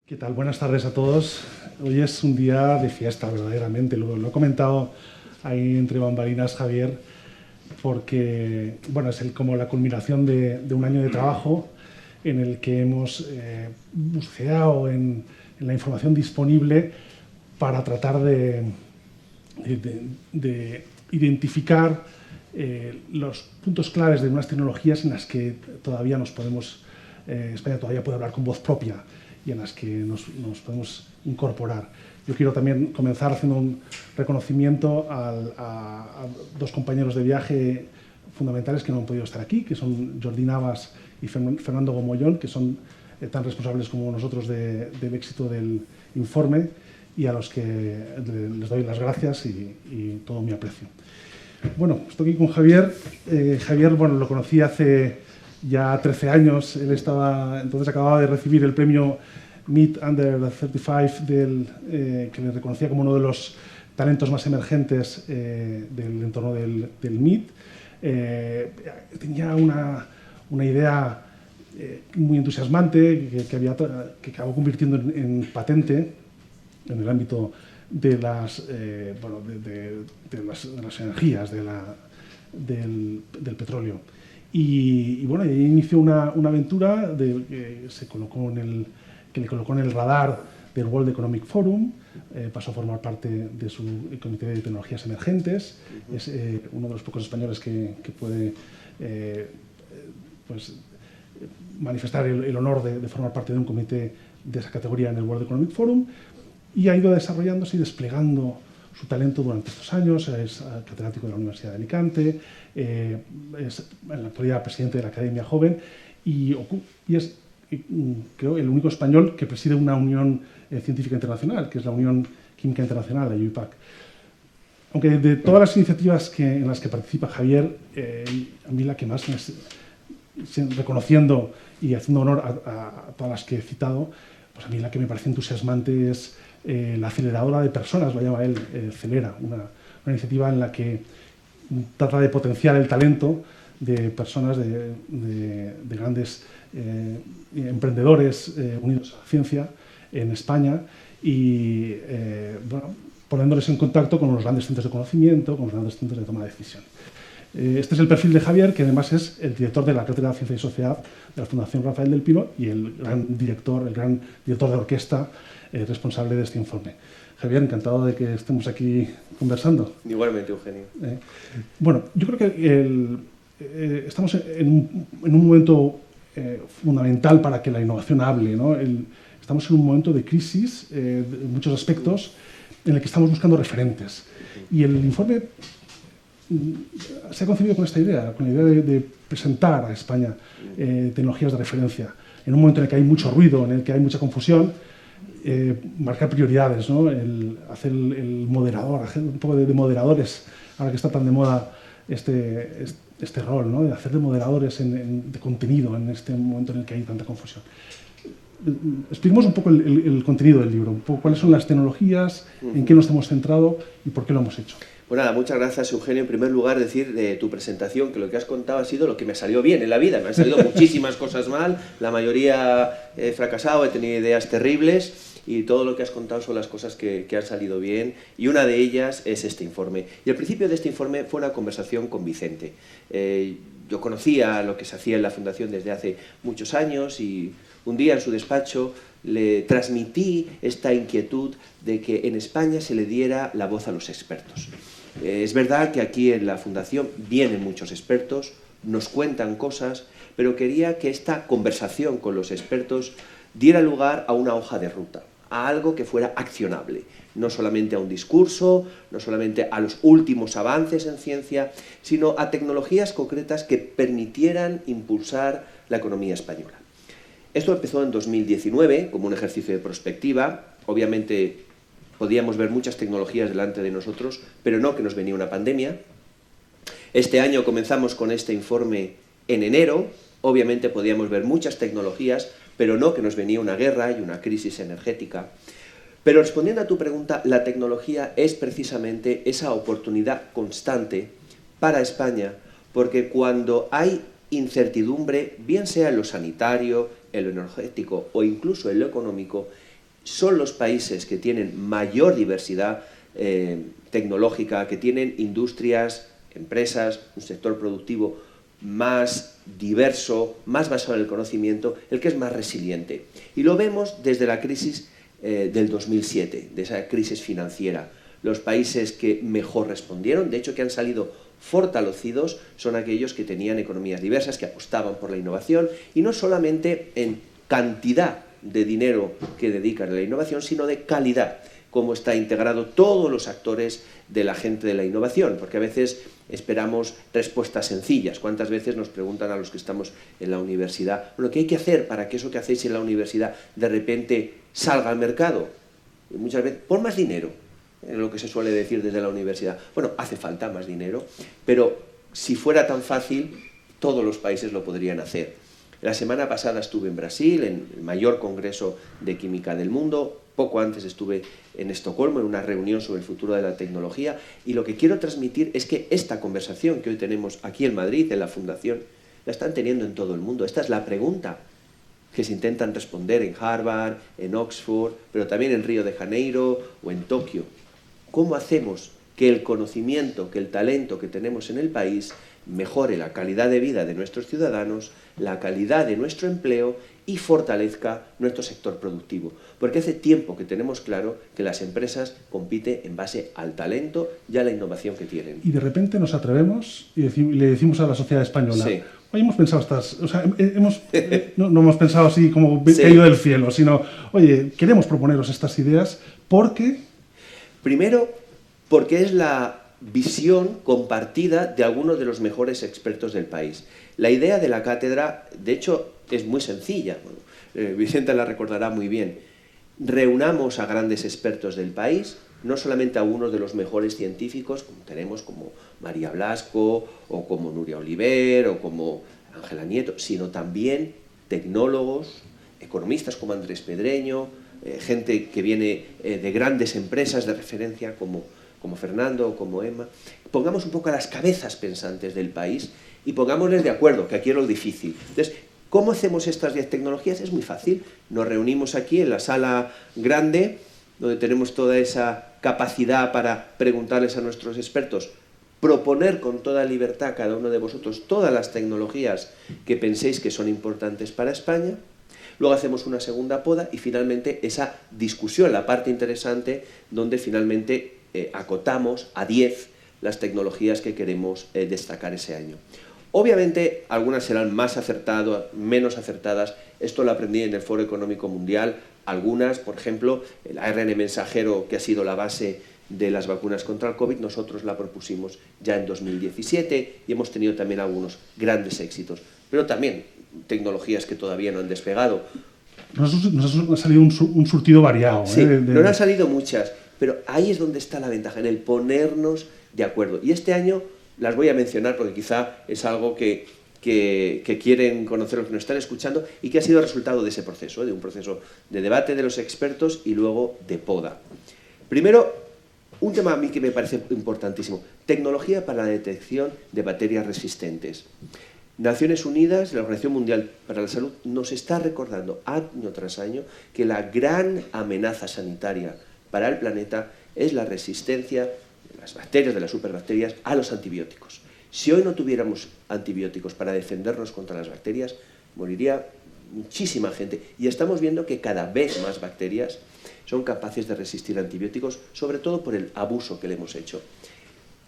¿Qué tal? Buenas tardes a todos. Hoy es un día de fiesta, verdaderamente. Lo he comentado ahí entre bambalinas, Javier, porque bueno, es como la culminación de un año de trabajo en el que hemos buceado en la información disponible para tratar de identificar los puntos claves de unas tecnologías en las que todavía España todavía puede hablar con voz propia y en las que nos podemos incorporar. Yo quiero también comenzar haciendo un reconocimiento a dos compañeros de viaje fundamentales que no han podido estar aquí, que son Jordi Navas y Fernando Gomollón, que son tan responsables como nosotros del éxito del informe, y a los que les doy las gracias y todo mi aprecio. Bueno, estoy aquí con Javier. Javier, bueno, lo conocí hace ya 13 años. Él entonces acababa de recibir el premio Meet Under 35 que le reconocía como uno de los talentos más emergentes del entorno del Meet. Tenía una idea muy entusiasmante que acabó convirtiendo en patente en el ámbito de las energías, del petróleo. Y bueno, ahí inició una aventura que le colocó en el radar del World Economic Forum. Pasó a formar parte de su Comité de Tecnologías Emergentes. Es uno de los pocos españoles que puede manifestar el honor de formar parte de un comité de esa categoría en el World Economic Forum, y ha ido desarrollándose y desplegando su talento durante estos años. Es catedrático de la Universidad de Alicante, es en la actualidad presidente de la Academia Joven y es, creo, el único español que preside una unión científica internacional, que es la Unión Química Internacional, la UIPAC. Aunque de todas las iniciativas en las que participa Javier, a mí la que más, reconociendo y haciendo honor a todas las que he citado, pues a mí la que me parece entusiasmante es la aceleradora de personas, lo llama él, Celera, una iniciativa en la que trata de potenciar el talento de personas, de grandes emprendedores unidos a la ciencia en España y poniéndoles en contacto con los grandes centros de conocimiento, con los grandes centros de toma de decisión. Este es el perfil de Javier, que además es el director de la Cátedra de Ciencia y Sociedad de la Fundación Rafael del Pino y el gran director de orquesta responsable de este informe. Javier, encantado de que estemos aquí conversando. Igualmente, Eugenio. Bueno, yo creo que estamos en un momento fundamental para que la innovación hable, ¿no? Estamos en un momento de crisis en muchos aspectos en el que estamos buscando referentes. Y el informe se ha concebido con esta idea, con la idea de presentar a España tecnologías de referencia. En un momento en el que hay mucho ruido, en el que hay mucha confusión, marcar prioridades, ¿no? Hacer el moderador, hacer un poco de moderadores, ahora que está tan de moda este rol, ¿no? De hacer de moderadores de contenido en este momento en el que hay tanta confusión. Expliquemos un poco el contenido del libro, un poco cuáles son las tecnologías, en qué nos hemos centrado y por qué lo hemos hecho. Pues nada, muchas gracias, Eugenio. En primer lugar, decir de tu presentación que lo que has contado ha sido lo que me salió bien en la vida. Me han salido muchísimas cosas mal, la mayoría he fracasado, he tenido ideas terribles y todo lo que has contado son las cosas que han salido bien y una de ellas es este informe. Y el principio de este informe fue una conversación con Vicente. Yo conocía lo que se hacía en la Fundación desde hace muchos años y un día en su despacho le transmití esta inquietud de que en España se le diera la voz a los expertos. Es verdad que aquí en la Fundación vienen muchos expertos, nos cuentan cosas, pero quería que esta conversación con los expertos diera lugar a una hoja de ruta, a algo que fuera accionable, no solamente a un discurso, no solamente a los últimos avances en ciencia, sino a tecnologías concretas que permitieran impulsar la economía española. Esto empezó en 2019 como un ejercicio de prospectiva. Obviamente podíamos ver muchas tecnologías delante de nosotros, pero no que nos venía una pandemia. Este año comenzamos con este informe en enero. Obviamente podíamos ver muchas tecnologías, pero no que nos venía una guerra y una crisis energética. Pero respondiendo a tu pregunta, la tecnología es precisamente esa oportunidad constante para España, porque cuando hay incertidumbre, bien sea en lo sanitario, en lo energético o incluso en lo económico, son los países que tienen mayor diversidad tecnológica, que tienen industrias, empresas, un sector productivo más diverso, más basado en el conocimiento, el que es más resiliente. Y lo vemos desde la crisis del 2007, de esa crisis financiera. Los países que mejor respondieron, de hecho que han salido fortalecidos, son aquellos que tenían economías diversas, que apostaban por la innovación, y no solamente en cantidad de dinero que dedican a la innovación, sino de calidad, cómo está integrado todos los actores de la gente de la innovación, porque a veces esperamos respuestas sencillas. ¿Cuántas veces nos preguntan a los que estamos en la universidad, bueno, ¿qué hay que hacer para que eso que hacéis en la universidad de repente salga al mercado? Y muchas veces, pon más dinero, es lo que se suele decir desde la universidad. Bueno, hace falta más dinero, pero si fuera tan fácil, todos los países lo podrían hacer. La semana pasada estuve en Brasil, en el mayor congreso de química del mundo. Poco antes estuve en Estocolmo, en una reunión sobre el futuro de la tecnología, y lo que quiero transmitir es que esta conversación que hoy tenemos aquí en Madrid, en la Fundación, la están teniendo en todo el mundo. Esta es la pregunta que se intentan responder en Harvard, en Oxford, pero también en Río de Janeiro o en Tokio. ¿Cómo hacemos que el conocimiento, que el talento que tenemos en el país mejore la calidad de vida de nuestros ciudadanos, la calidad de nuestro empleo y fortalezca nuestro sector productivo? Porque hace tiempo que tenemos claro que las empresas compiten en base al talento y a la innovación que tienen. Y de repente nos atrevemos y le decimos a la sociedad española, sí, oye, hemos pensado estas, o sea, no hemos pensado así como caído del cielo, sino, oye, queremos proponeros estas ideas porque... Primero, porque es la visión compartida de algunos de los mejores expertos del país. La idea de la cátedra, de hecho, es muy sencilla. Bueno, Vicenta la recordará muy bien. Reunamos a grandes expertos del país, no solamente a unos de los mejores científicos, como tenemos como María Blasco, o como Nuria Oliver, o como Ángela Nieto, sino también tecnólogos, economistas como Andrés Pedreño, gente que viene de grandes empresas de referencia como Fernando o como Emma. Pongamos un poco a las cabezas pensantes del país y pongámosles de acuerdo, que aquí es lo difícil. Entonces, ¿cómo hacemos estas 10 tecnologías? Es muy fácil. Nos reunimos aquí en la sala grande, donde tenemos toda esa capacidad para preguntarles a nuestros expertos, proponer con toda libertad a cada uno de vosotros todas las tecnologías que penséis que son importantes para España. Luego hacemos una segunda poda y finalmente esa discusión, la parte interesante, donde finalmente acotamos a 10 las tecnologías que queremos destacar ese año. Obviamente algunas serán más acertadas, menos acertadas. Esto lo aprendí en el Foro Económico Mundial. Algunas, por ejemplo, el ARN mensajero, que ha sido la base de las vacunas contra el COVID, nosotros la propusimos ya en 2017 y hemos tenido también algunos grandes éxitos. Pero también tecnologías que todavía no han despegado. Nos ha salido un surtido variado. Sí, nos han salido muchas, pero ahí es donde está la ventaja, en el ponernos de acuerdo. Y este año las voy a mencionar porque quizá es algo que quieren conocer los que nos están escuchando y que ha sido resultado de ese proceso, de un proceso de debate de los expertos y luego de poda. Primero, un tema a mí que me parece importantísimo, tecnología para la detección de bacterias resistentes. Naciones Unidas, la Organización Mundial para la Salud, nos está recordando año tras año que la gran amenaza sanitaria para el planeta es la resistencia de las bacterias, de las superbacterias, a los antibióticos. Si hoy no tuviéramos antibióticos para defendernos contra las bacterias, moriría muchísima gente. Y estamos viendo que cada vez más bacterias son capaces de resistir antibióticos, sobre todo por el abuso que le hemos hecho.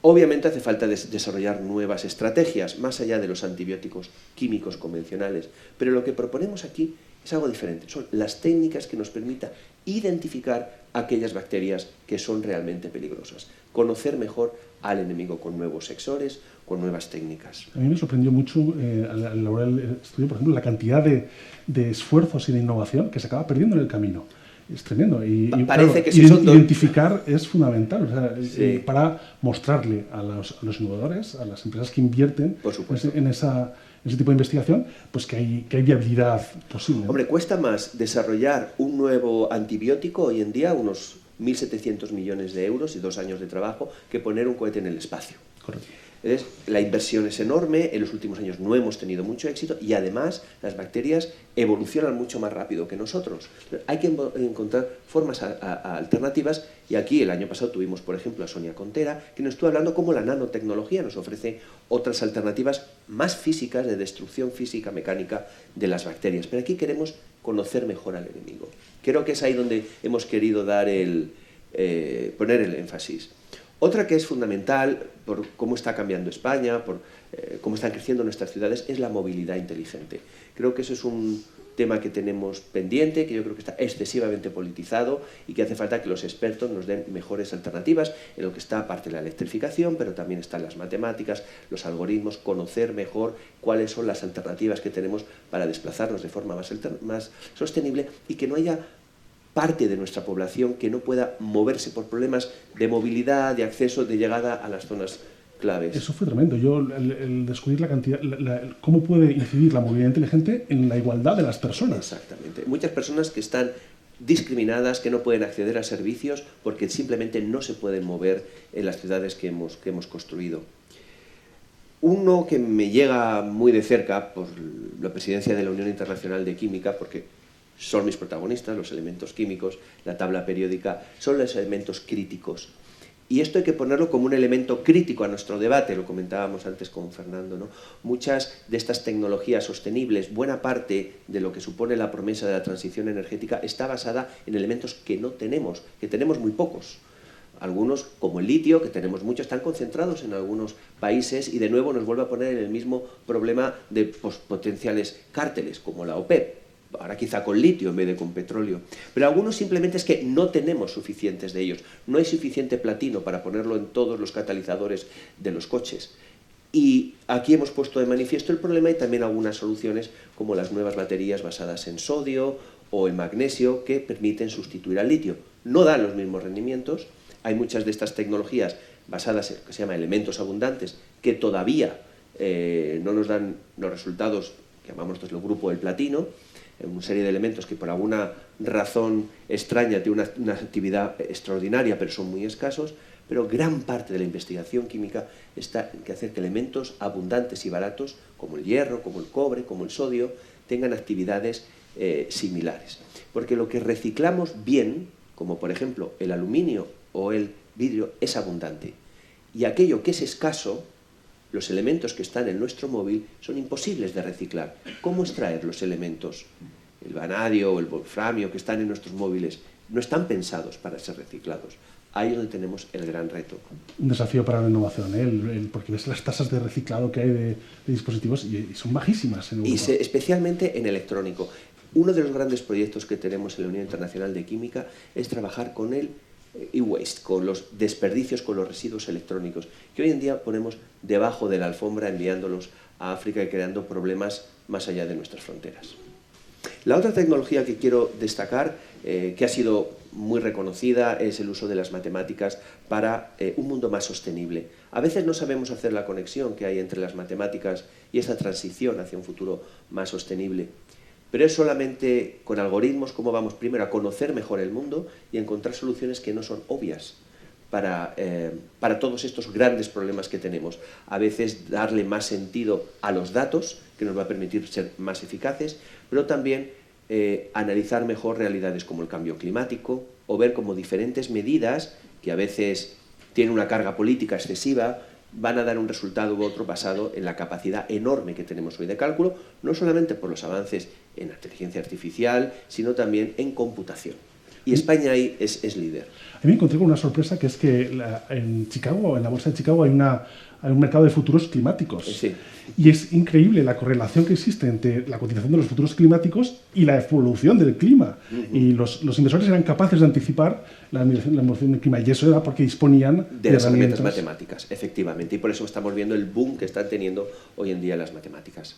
Obviamente hace falta desarrollar nuevas estrategias, más allá de los antibióticos químicos convencionales, pero lo que proponemos aquí es algo diferente. Son las técnicas que nos permitan identificar aquellas bacterias que son realmente peligrosas, conocer mejor al enemigo con nuevos sensores, con nuevas técnicas. A mí me sorprendió mucho al elaborar el estudio, por ejemplo, la cantidad de esfuerzos y de innovación que se acaba perdiendo en el camino. Es tremendo. Y parece claro, que si son identificar es fundamental, o sea, sí, para mostrarle a los innovadores, a las empresas que invierten por supuesto en ese tipo de investigación, pues que hay viabilidad posible. Hombre, cuesta más desarrollar un nuevo antibiótico hoy en día, unos 1.700 millones de euros y 2 años de trabajo, que poner un cohete en el espacio. Correcto. Entonces, la inversión es enorme, en los últimos años no hemos tenido mucho éxito y además las bacterias evolucionan mucho más rápido que nosotros. Hay que encontrar formas alternativas y aquí el año pasado tuvimos, por ejemplo, a Sonia Contera, que nos estuvo hablando cómo la nanotecnología nos ofrece otras alternativas más físicas, de destrucción física, mecánica de las bacterias. Pero aquí queremos conocer mejor al enemigo. Creo que es ahí donde hemos querido dar poner el énfasis. Otra que es fundamental por cómo está cambiando España, por cómo están creciendo nuestras ciudades, es la movilidad inteligente. Creo que eso es un tema que tenemos pendiente, que yo creo que está excesivamente politizado y que hace falta que los expertos nos den mejores alternativas en lo que está, aparte de la electrificación, pero también están las matemáticas, los algoritmos, conocer mejor cuáles son las alternativas que tenemos para desplazarnos de forma más sostenible y que no haya parte de nuestra población que no pueda moverse por problemas de movilidad, de acceso, de llegada a las zonas claves. Eso fue tremendo. Yo, el descubrir la cantidad, cómo puede incidir la movilidad inteligente en la igualdad de las personas. Exactamente. Muchas personas que están discriminadas, que no pueden acceder a servicios porque simplemente no se pueden mover en las ciudades que hemos construido. Uno que me llega muy de cerca por la presidencia de la Unión Internacional de Química, porque son mis protagonistas, los elementos químicos, la tabla periódica, son los elementos críticos. Y esto hay que ponerlo como un elemento crítico a nuestro debate, lo comentábamos antes con Fernando, ¿no? Muchas de estas tecnologías sostenibles, buena parte de lo que supone la promesa de la transición energética está basada en elementos que no tenemos, que tenemos muy pocos. Algunos, como el litio, que tenemos mucho, están concentrados en algunos países y de nuevo nos vuelve a poner en el mismo problema de potenciales cárteles, como la OPEP. Ahora quizá con litio en vez de con petróleo. Pero algunos simplemente es que no tenemos suficientes de ellos. No hay suficiente platino para ponerlo en todos los catalizadores de los coches. Y aquí hemos puesto de manifiesto el problema y también algunas soluciones como las nuevas baterías basadas en sodio o en magnesio que permiten sustituir al litio. No dan los mismos rendimientos. Hay muchas de estas tecnologías basadas en lo que se llama elementos abundantes que todavía no nos dan los resultados que llamamos nosotros el grupo del platino, una serie de elementos que por alguna razón extraña tienen una actividad extraordinaria, pero son muy escasos, pero gran parte de la investigación química está en que hacer que elementos abundantes y baratos, como el hierro, como el cobre, como el sodio, tengan actividades similares. Porque lo que reciclamos bien, como por ejemplo el aluminio o el vidrio, es abundante. Y aquello que es escaso, los elementos que están en nuestro móvil son imposibles de reciclar. ¿Cómo extraer los elementos? El vanadio o el wolframio que están en nuestros móviles no están pensados para ser reciclados. Ahí es donde tenemos el gran reto. Un desafío para la innovación, porque ves las tasas de reciclado que hay de dispositivos y son bajísimas en Europa. Especialmente en electrónico. Uno de los grandes proyectos que tenemos en la Unión Internacional de Química es trabajar con el e-waste, con los desperdicios, con los residuos electrónicos, que hoy en día ponemos debajo de la alfombra enviándolos a África y creando problemas más allá de nuestras fronteras. La otra tecnología que quiero destacar, que ha sido muy reconocida, es el uso de las matemáticas para un mundo más sostenible. A veces no sabemos hacer la conexión que hay entre las matemáticas y esta transición hacia un futuro más sostenible. Pero es solamente con algoritmos cómo vamos primero a conocer mejor el mundo y a encontrar soluciones que no son obvias para todos estos grandes problemas que tenemos. A veces darle más sentido a los datos, que nos va a permitir ser más eficaces, pero también analizar mejor realidades como el cambio climático o ver cómo diferentes medidas, que a veces tienen una carga política excesiva, van a dar un resultado u otro basado en la capacidad enorme que tenemos hoy de cálculo, no solamente por los avances en inteligencia artificial, sino también en computación. Y España ahí es líder. A mí me encontré con una sorpresa, que es que en Chicago, en la bolsa de Chicago, hay un mercado de futuros climáticos. Sí. Y es increíble la correlación que existe entre la cotización de los futuros climáticos y la evolución del clima. Y los inversores eran capaces de anticipar la evolución del clima. Y eso era porque disponían de las herramientas matemáticas, efectivamente. Y por eso estamos viendo el boom que están teniendo hoy en día las matemáticas.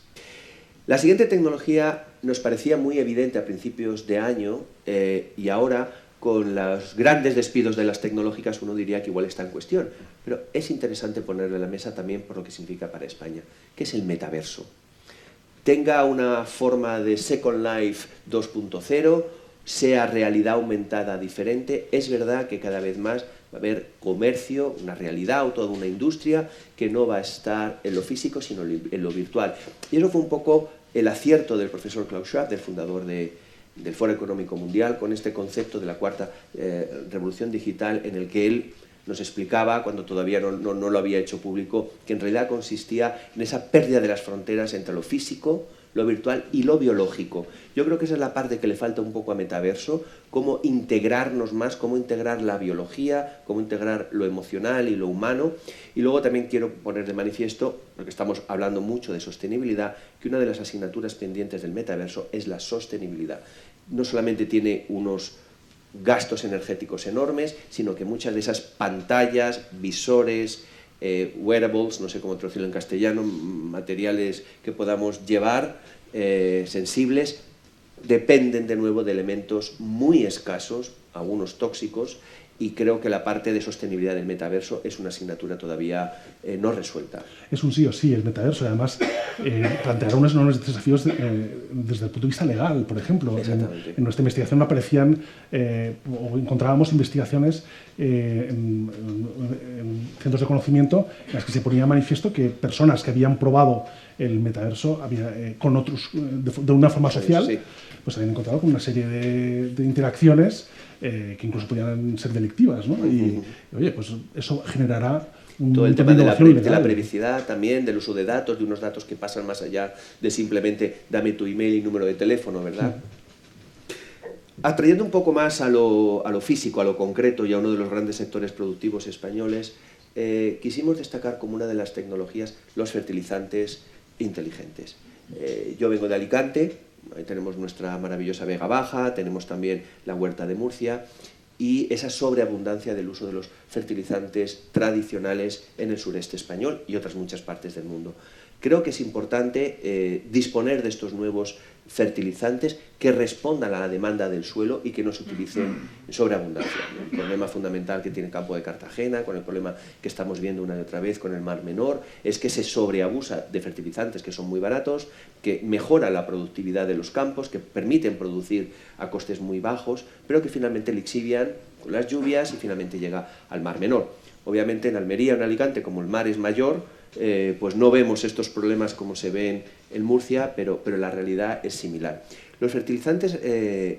La siguiente tecnología nos parecía muy evidente a principios de año y ahora, con los grandes despidos de las tecnológicas, uno diría que igual está en cuestión. Pero es interesante ponerlo en la mesa también por lo que significa para España, que es el metaverso. Tenga una forma de Second Life 2.0, sea realidad aumentada diferente, es verdad que cada vez más Va a haber comercio, una realidad o toda una industria que no va a estar en lo físico, sino en lo virtual. Y eso fue un poco el acierto del profesor Klaus Schwab, del fundador del Foro Económico Mundial, con este concepto de la cuarta revolución digital, en el que él nos explicaba, cuando todavía no lo había hecho público, que en realidad consistía en esa pérdida de las fronteras entre lo físico, lo virtual y lo biológico. Yo creo que esa es la parte que le falta un poco a Metaverso, cómo integrarnos más, cómo integrar la biología, cómo integrar lo emocional y lo humano. Y luego también quiero poner de manifiesto, porque estamos hablando mucho de sostenibilidad, que una de las asignaturas pendientes del Metaverso es la sostenibilidad. No solamente tiene unos gastos energéticos enormes, sino que muchas de esas pantallas, visores, wearables, no sé cómo traducirlo en castellano, materiales que podamos llevar, sensibles, dependen de nuevo de elementos muy escasos, algunos tóxicos, y creo que la parte de sostenibilidad del metaverso es una asignatura todavía no resuelta. Es un sí o sí el metaverso, y además planteará unos enormes desafíos desde el punto de vista legal, por ejemplo. En nuestra investigación aparecían o encontrábamos investigaciones en centros de conocimiento en las que se ponía manifiesto que personas que habían probado el metaverso con otros de una forma social, sí, pues habían encontrado con una serie de interacciones que incluso podían ser delictivas, ¿no? Y oye, pues eso generará todo el tema de la privacidad también, del uso de datos, de unos datos que pasan más allá de simplemente dame tu email y número de teléfono, ¿verdad? Sí. Atrayendo un poco más a lo físico, a lo concreto y a uno de los grandes sectores productivos españoles, quisimos destacar como una de las tecnologías los fertilizantes inteligentes. Yo vengo de Alicante, ahí tenemos nuestra maravillosa Vega Baja, tenemos también la Huerta de Murcia y esa sobreabundancia del uso de los fertilizantes tradicionales en el sureste español y otras muchas partes del mundo. Creo que es importante disponer de estos nuevos fertilizantes que respondan a la demanda del suelo y que no se utilicen en sobreabundancia. El problema fundamental que tiene el campo de Cartagena, con el problema que estamos viendo una y otra vez con el Mar Menor, es que se sobreabusa de fertilizantes que son muy baratos, que mejoran la productividad de los campos, que permiten producir a costes muy bajos, pero que finalmente lixivian con las lluvias y finalmente llega al Mar Menor. Obviamente en Almería, en Alicante, como el mar es mayor, pues no vemos estos problemas como se ven en Murcia, pero la realidad es similar. Los fertilizantes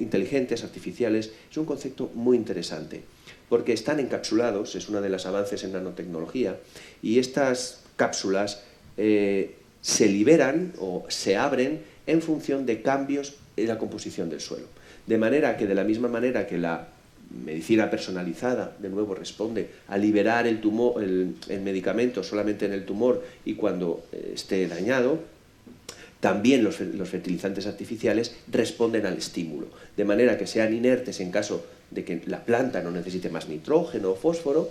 inteligentes, artificiales, es un concepto muy interesante, porque están encapsulados, es uno de los avances en nanotecnología, y estas cápsulas se liberan o se abren en función de cambios en la composición del suelo. De manera que, de la misma manera que la medicina personalizada, de nuevo, responde a liberar el medicamento solamente en el tumor y cuando esté dañado, también los fertilizantes artificiales responden al estímulo, de manera que sean inertes en caso de que la planta no necesite más nitrógeno o fósforo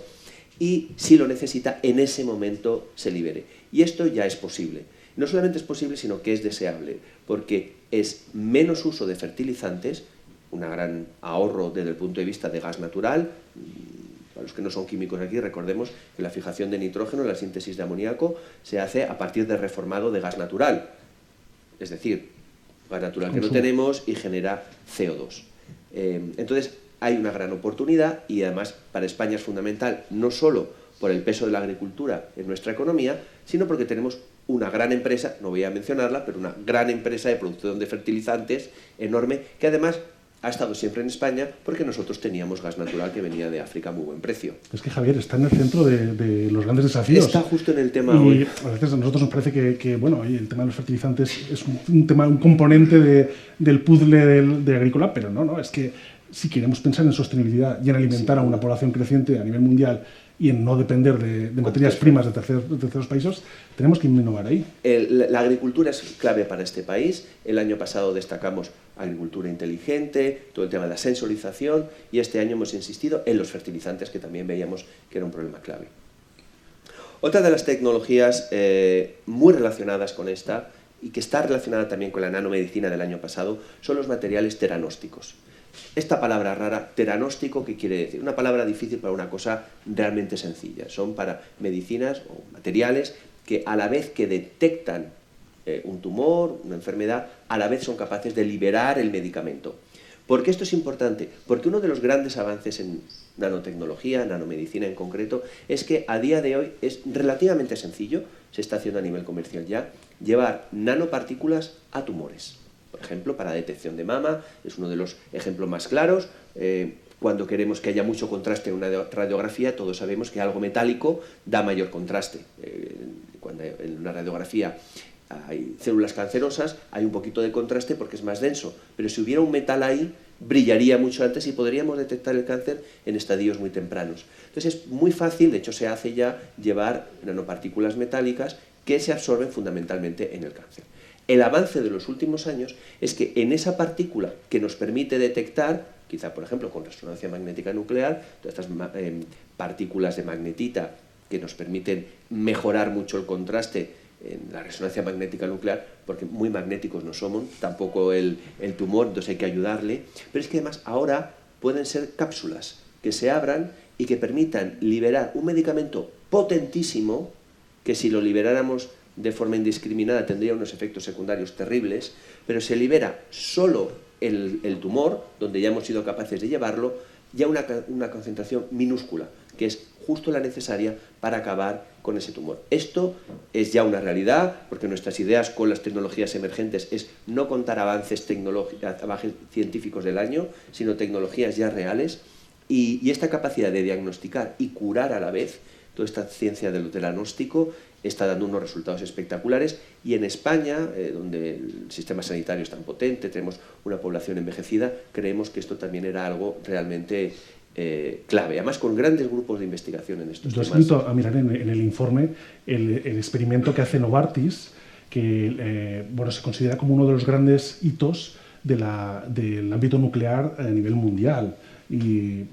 y, si lo necesita, en ese momento se libere. Y esto ya es posible. No solamente es posible, sino que es deseable, porque es menos uso de fertilizantes, un gran ahorro desde el punto de vista de gas natural. Para los que no son químicos aquí, recordemos que la fijación de nitrógeno, la síntesis de amoníaco, se hace a partir de reformado de gas natural. Es decir, gas natural que no tenemos y genera CO2. Entonces, hay una gran oportunidad y además para España es fundamental, no solo por el peso de la agricultura en nuestra economía, sino porque tenemos una gran empresa, no voy a mencionarla, pero una gran empresa de producción de fertilizantes enorme, que además ha estado siempre en España porque nosotros teníamos gas natural que venía de África a muy buen precio. Es que Javier está en el centro de los grandes desafíos. Está justo en el tema hoy. A veces a nosotros nos parece que bueno, el tema de los fertilizantes es un componente del puzzle de agrícola, pero no, es que si queremos pensar en sostenibilidad y en alimentar a una población creciente a nivel mundial y en no depender de materias primas de terceros países, tenemos que innovar ahí. La agricultura es clave para este país. El año pasado destacamos agricultura inteligente, todo el tema de la sensorización, y este año hemos insistido en los fertilizantes, que también veíamos que era un problema clave. Otra de las tecnologías muy relacionadas con esta, y que está relacionada también con la nanomedicina del año pasado, son los materiales teranósticos. Esta palabra rara, teranóstico, ¿qué quiere decir? Una palabra difícil para una cosa realmente sencilla. Son para medicinas o materiales que a la vez que detectan un tumor, una enfermedad, a la vez son capaces de liberar el medicamento. ¿Por qué esto es importante? Porque uno de los grandes avances en nanotecnología, nanomedicina en concreto, es que a día de hoy es relativamente sencillo, se está haciendo a nivel comercial ya, llevar nanopartículas a tumores. Por ejemplo, para detección de mama, es uno de los ejemplos más claros. Cuando queremos que haya mucho contraste en una radiografía, todos sabemos que algo metálico da mayor contraste. Cuando en una radiografía hay células cancerosas, hay un poquito de contraste porque es más denso, pero si hubiera un metal ahí, brillaría mucho antes y podríamos detectar el cáncer en estadios muy tempranos. Entonces es muy fácil, de hecho se hace ya, llevar nanopartículas metálicas que se absorben fundamentalmente en el cáncer. El avance de los últimos años es que en esa partícula que nos permite detectar, quizá por ejemplo con resonancia magnética nuclear, todas estas partículas de magnetita que nos permiten mejorar mucho el contraste en la resonancia magnética nuclear, porque muy magnéticos no somos, tampoco el tumor, entonces hay que ayudarle, pero es que además ahora pueden ser cápsulas que se abran y que permitan liberar un medicamento potentísimo, que si lo liberáramos de forma indiscriminada tendría unos efectos secundarios terribles, pero se libera solo el tumor, donde ya hemos sido capaces de llevarlo, ya una concentración minúscula, que es justo la necesaria para acabar con ese tumor. Esto es ya una realidad, porque nuestras ideas con las tecnologías emergentes es no contar avances científicos del año, sino tecnologías ya reales, y esta capacidad de diagnosticar y curar a la vez, toda esta ciencia del diagnóstico está dando unos resultados espectaculares, y en España, donde el sistema sanitario es tan potente, tenemos una población envejecida, creemos que esto también era algo realmente clave, además con grandes grupos de investigación en estos temas. Yo os invito a mirar en el informe el experimento que hace Novartis, que se considera como uno de los grandes hitos del ámbito nuclear a nivel mundial, y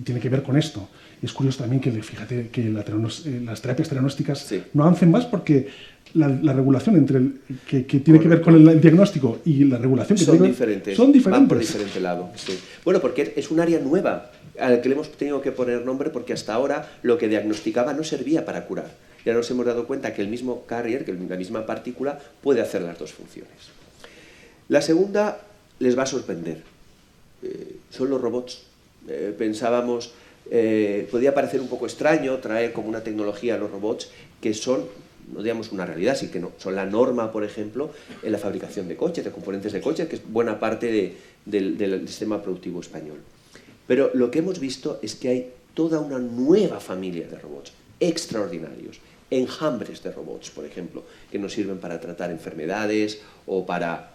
tiene que ver con esto. Y es curioso también que, fíjate, que las terapias teragnósticas sí, no avancen más porque la regulación entre que tiene que ver con el diagnóstico y la regulación que son tiene diferentes, son diferentes. Van por diferente lado. Sí. Bueno, porque es un área nueva al que le hemos tenido que poner nombre, porque hasta ahora lo que diagnosticaba no servía para curar. Ya nos hemos dado cuenta que el mismo carrier, que la misma partícula, puede hacer las dos funciones. La segunda les va a sorprender. Son los robots. Pensábamos, podía parecer un poco extraño traer como una tecnología a los robots que son, no digamos una realidad, sí que no, son la norma, por ejemplo, en la fabricación de coches, de componentes de coches, que es buena parte del sistema productivo español. Pero lo que hemos visto es que hay toda una nueva familia de robots extraordinarios, enjambres de robots, por ejemplo, que nos sirven para tratar enfermedades o para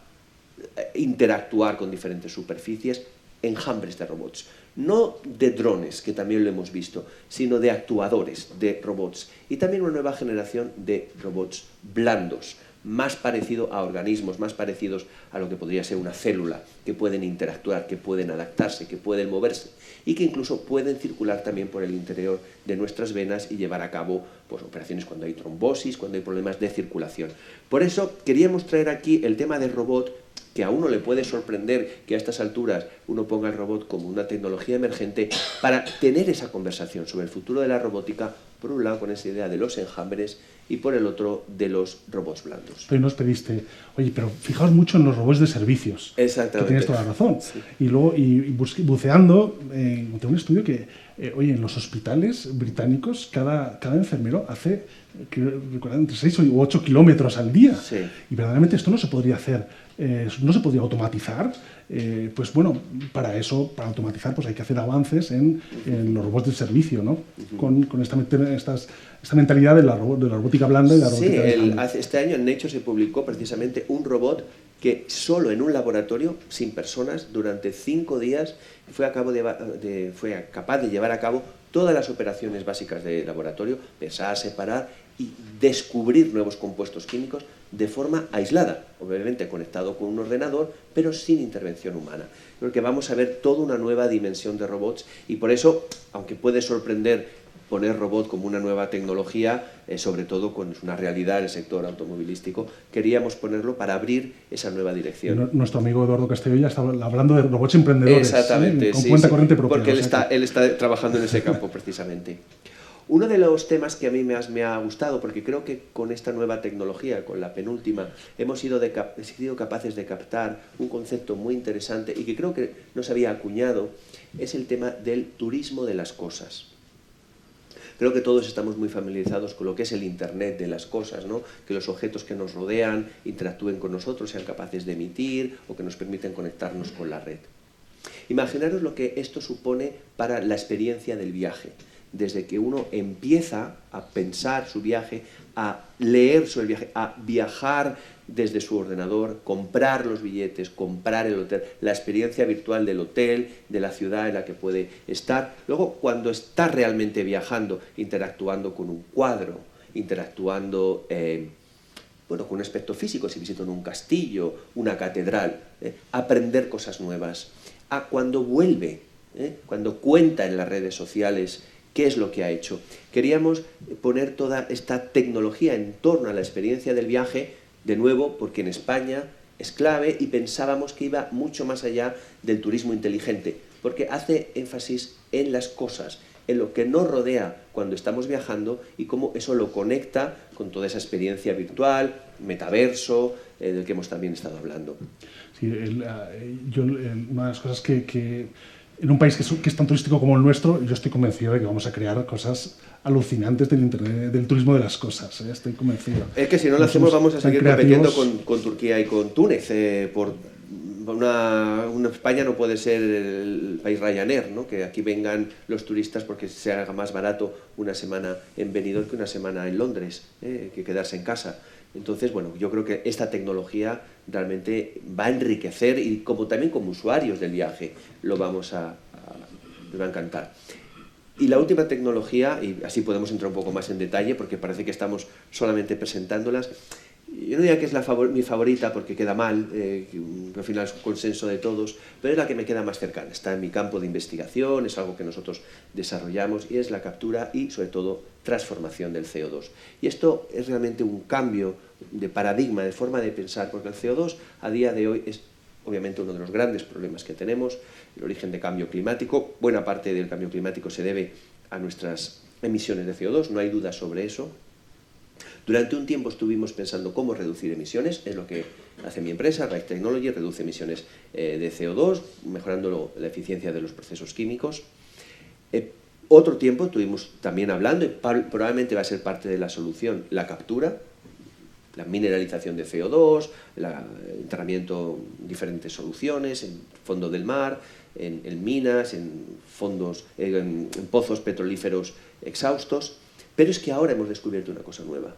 interactuar con diferentes superficies, enjambres de robots. No de drones, que también lo hemos visto, sino de actuadores, de robots. Y también una nueva generación de robots blandos, más parecido a organismos, más parecidos a lo que podría ser una célula, que pueden interactuar, que pueden adaptarse, que pueden moverse y que incluso pueden circular también por el interior de nuestras venas y llevar a cabo pues, operaciones cuando hay trombosis, cuando hay problemas de circulación. Por eso queríamos traer aquí el tema del robot, que a uno le puede sorprender que a estas alturas uno ponga el robot como una tecnología emergente, para tener esa conversación sobre el futuro de la robótica, por un lado con esa idea de los enjambres y por el otro de los robots blandos. Pero nos pediste, oye, pero fijaos mucho en los robots de servicios. Exactamente. Que tienes toda la razón. Sí. Y luego, buceando, encontré un estudio que, oye, en los hospitales británicos, cada enfermero hace, recuerdan, entre 6 u 8 kilómetros al día. Sí. Y verdaderamente esto no se podría hacer, no se podría automatizar. Pues bueno, para eso, para automatizar, pues hay que hacer avances en los robots de servicio, ¿no? Con esta mentalidad de la robótica blanda y la robótica Sí, este año en Nature se publicó precisamente un robot que solo en un laboratorio, sin personas, durante 5 días fue capaz de llevar a cabo todas las operaciones básicas de laboratorio, pensar, separar y descubrir nuevos compuestos químicos de forma aislada, obviamente conectado con un ordenador, pero sin intervención humana. Creo que vamos a ver toda una nueva dimensión de robots, y por eso, aunque puede sorprender poner robot como una nueva tecnología, sobre todo cuando es una realidad en el sector automovilístico, queríamos ponerlo para abrir esa nueva dirección. Nuestro amigo Eduardo Castelló ya está hablando de robots emprendedores. Exactamente, con cuenta corriente propia. Porque él está trabajando en ese campo precisamente. Uno de los temas que a mí me ha gustado, porque creo que con esta nueva tecnología, con la penúltima, hemos sido capaces de captar un concepto muy interesante y que creo que no se había acuñado, es el tema del turismo de las cosas. Creo que todos estamos muy familiarizados con lo que es el Internet de las cosas, ¿no? Que los objetos que nos rodean interactúen con nosotros, sean capaces de emitir o que nos permiten conectarnos con la red. Imaginaros lo que esto supone para la experiencia del viaje. Desde que uno empieza a pensar su viaje, a leer sobre el viaje, a viajar desde su ordenador, comprar los billetes, comprar el hotel, la experiencia virtual del hotel, de la ciudad en la que puede estar. Luego, cuando está realmente viajando, interactuando con un cuadro, interactuando con un aspecto físico, si visito en un castillo, una catedral, aprender cosas nuevas. A cuando vuelve, cuando cuenta en las redes sociales qué es lo que ha hecho. Queríamos poner toda esta tecnología en torno a la experiencia del viaje, de nuevo, porque en España es clave y pensábamos que iba mucho más allá del turismo inteligente, porque hace énfasis en las cosas, en lo que nos rodea cuando estamos viajando y cómo eso lo conecta con toda esa experiencia virtual, metaverso, del que hemos también estado hablando. Sí, una de las cosas que en un país que es tan turístico como el nuestro, yo estoy convencido de que vamos a crear cosas alucinantes del Internet, del turismo de las cosas. Estoy convencido. Es que si no lo hacemos vamos a seguir compitiendo con Turquía y con Túnez. Una España no puede ser el país Ryanair, ¿no? Que aquí vengan los turistas porque se haga más barato una semana en Benidorm que una semana en Londres, que quedarse en casa. Entonces, bueno, yo creo que esta tecnología realmente va a enriquecer y también como usuarios del viaje nos va a encantar. Y la última tecnología, y así podemos entrar un poco más en detalle porque parece que estamos solamente presentándolas, yo no diría que es mi favorita porque queda mal, al final es un consenso de todos, pero es la que me queda más cercana, está en mi campo de investigación, es algo que nosotros desarrollamos y es la captura y sobre todo transformación del CO2. Y esto es realmente un cambio de paradigma, de forma de pensar, porque el CO2 a día de hoy es obviamente uno de los grandes problemas que tenemos, el origen de cambio climático. Buena parte del cambio climático se debe a nuestras emisiones de CO2, no hay duda sobre eso. Durante un tiempo estuvimos pensando cómo reducir emisiones, es lo que hace mi empresa, Rise Technology, reduce emisiones de CO2, mejorando la eficiencia de los procesos químicos. Otro tiempo estuvimos también hablando, y probablemente va a ser parte de la solución, la captura, la mineralización de CO2, el enterramiento en diferentes soluciones, en fondo del mar, en minas, en pozos petrolíferos exhaustos. Pero es que ahora hemos descubierto una cosa nueva.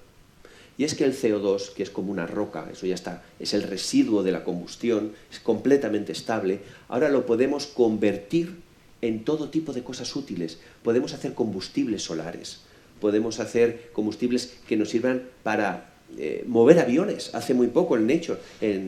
Y es que el CO2, que es como una roca, eso ya está, es el residuo de la combustión, es completamente estable, ahora lo podemos convertir en todo tipo de cosas útiles. Podemos hacer combustibles solares, podemos hacer combustibles que nos sirvan para mover aviones. Hace muy poco en Nature,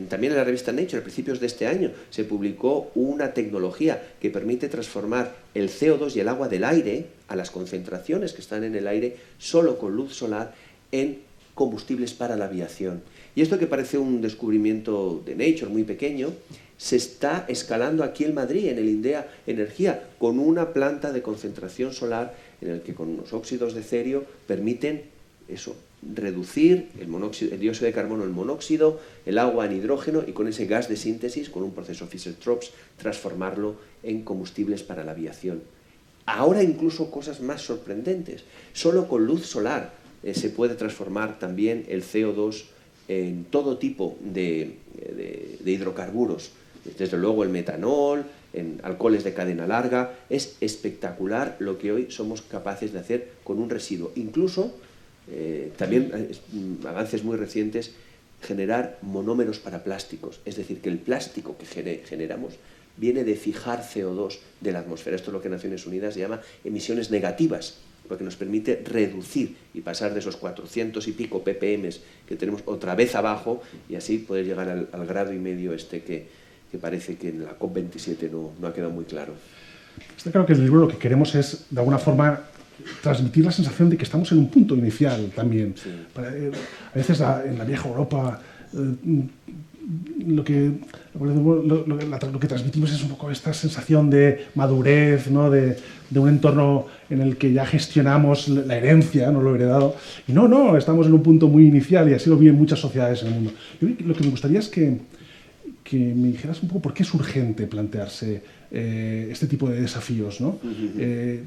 también en la revista Nature, a principios de este año, se publicó una tecnología que permite transformar el CO2 y el agua del aire, a las concentraciones que están en el aire, solo con luz solar, en combustibles para la aviación. Y esto, que parece un descubrimiento de Nature muy pequeño, se está escalando aquí en Madrid, en el INDEA Energía, con una planta de concentración solar en el que con los óxidos de cerio permiten eso, reducir el dióxido de carbono en monóxido, el agua en hidrógeno y con ese gas de síntesis, con un proceso Fischer-Tropsch, transformarlo en combustibles para la aviación. Ahora incluso cosas más sorprendentes. Solo con luz solar se puede transformar también el CO2 en todo tipo de hidrocarburos. Desde luego el metanol, en alcoholes de cadena larga. Es espectacular lo que hoy somos capaces de hacer con un residuo. Incluso, también avances muy recientes, generar monómeros para plásticos. Es decir, que el plástico que generamos viene de fijar CO2 de la atmósfera. Esto es lo que Naciones Unidas llama emisiones negativas, porque nos permite reducir y pasar de esos 400 y pico ppm que tenemos otra vez abajo y así poder llegar al grado y medio que parece que en la COP27 no ha quedado muy claro. Está claro que en el libro lo que queremos es, de alguna forma, transmitir la sensación de que estamos en un punto inicial también. Sí. A veces en la vieja Europa lo que transmitimos es un poco esta sensación de madurez, ¿no? de un entorno en el que ya gestionamos la herencia, no lo heredado. Y no, estamos en un punto muy inicial y así lo viven muchas sociedades en el mundo. Lo que me gustaría es que me dijeras un poco por qué es urgente plantearse este tipo de desafíos, ¿no?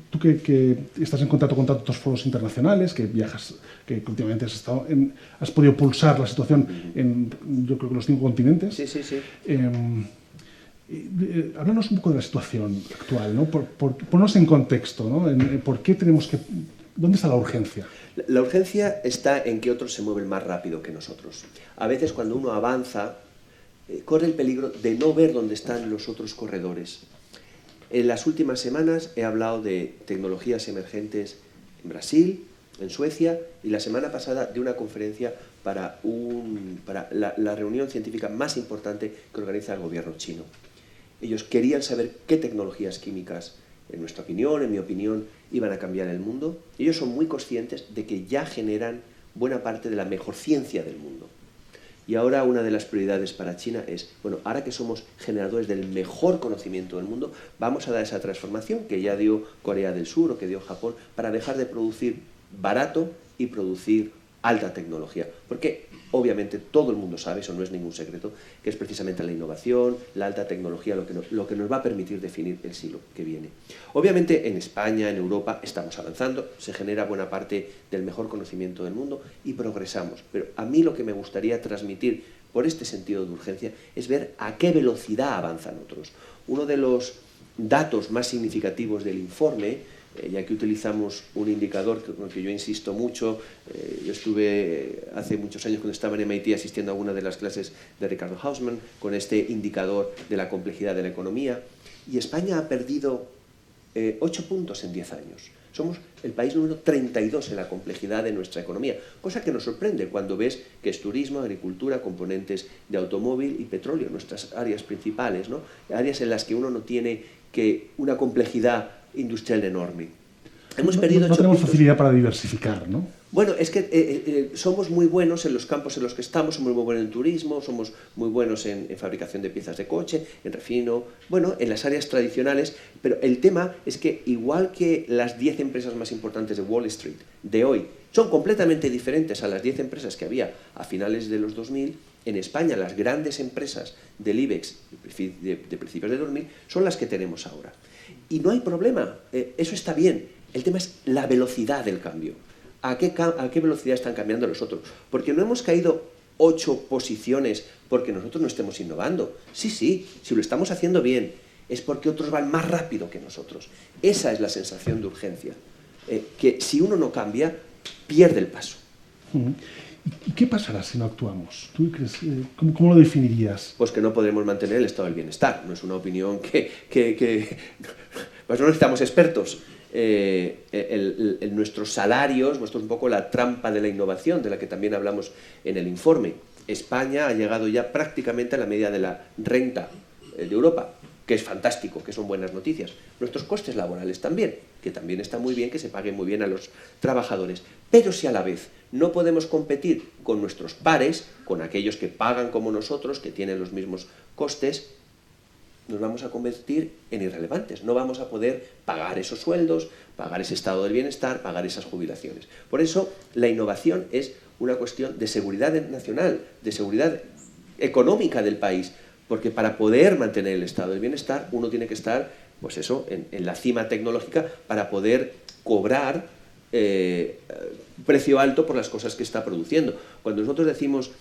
Tú que estás en contacto con tantos foros internacionales, que viajas, que últimamente has podido pulsar la situación en, yo creo que los 5 continentes. Sí. Háblanos un poco de la situación actual, ¿no? Ponnos en contexto, ¿no? ¿Por qué tenemos que... ¿Dónde está la urgencia? La urgencia está en que otros se mueven más rápido que nosotros. A veces cuando uno avanza, corre el peligro de no ver dónde están los otros corredores. En las últimas semanas he hablado de tecnologías emergentes en Brasil, en Suecia, y la semana pasada de una conferencia para la reunión científica más importante que organiza el gobierno chino. Ellos querían saber qué tecnologías químicas, en nuestra opinión, en mi opinión, iban a cambiar el mundo. Ellos son muy conscientes de que ya generan buena parte de la mejor ciencia del mundo. Y ahora una de las prioridades para China es, bueno, ahora que somos generadores del mejor conocimiento del mundo, vamos a dar esa transformación que ya dio Corea del Sur o que dio Japón para dejar de producir barato y producir alta tecnología. Porque obviamente todo el mundo sabe, eso no es ningún secreto, que es precisamente la innovación, la alta tecnología lo que nos va a permitir definir el siglo que viene. Obviamente en España, en Europa, estamos avanzando, se genera buena parte del mejor conocimiento del mundo y progresamos. Pero a mí lo que me gustaría transmitir por este sentido de urgencia es ver a qué velocidad avanzan otros. Uno de los datos más significativos del informe, ya que utilizamos un indicador con el que yo insisto mucho, yo estuve hace muchos años cuando estaba en MIT asistiendo a una de las clases de Ricardo Hausmann con este indicador de la complejidad de la economía, y España ha perdido 8 puntos en 10 años. Somos el país número 32 en la complejidad de nuestra economía, cosa que nos sorprende cuando ves que es turismo, agricultura, componentes de automóvil y petróleo, nuestras áreas principales, ¿no? Áreas en las que uno no tiene una complejidad industrial enorme. Hemos perdido no tenemos facilidad para diversificar, ¿no? Bueno, es que somos muy buenos en los campos en los que estamos, somos muy buenos en turismo, somos muy buenos en fabricación de piezas de coche, en refino, bueno, en las áreas tradicionales, pero el tema es que igual que las 10 empresas más importantes de Wall Street de hoy son completamente diferentes a las 10 empresas que había a finales de los 2000, en España las grandes empresas del IBEX de principios de 2000 son las que tenemos ahora. Y no hay problema, eso está bien. El tema es la velocidad del cambio. ¿A qué velocidad están cambiando los otros? Porque no hemos caído 8 posiciones porque nosotros no estemos innovando. Sí, si lo estamos haciendo bien, es porque otros van más rápido que nosotros. Esa es la sensación de urgencia. Que si uno no cambia, pierde el paso. ¿Y qué pasará si no actuamos? ¿Tú crees, cómo lo definirías? Pues que no podremos mantener el estado del bienestar. No es una opinión pues no necesitamos expertos. Nuestros salarios, esto es un poco la trampa de la innovación, de la que también hablamos en el informe. España ha llegado ya prácticamente a la media de la renta de Europa, que es fantástico, que son buenas noticias. Nuestros costes laborales también, que también está muy bien que se paguen muy bien a los trabajadores. Pero si a la vez no podemos competir con nuestros pares, con aquellos que pagan como nosotros, que tienen los mismos costes, nos vamos a convertir en irrelevantes. No vamos a poder pagar esos sueldos, pagar ese estado del bienestar, pagar esas jubilaciones. Por eso, la innovación es una cuestión de seguridad nacional, de seguridad económica del país, porque para poder mantener el estado del bienestar, uno tiene que estar, pues eso, en la cima tecnológica para poder cobrar precio alto por las cosas que está produciendo. Cuando nosotros decimos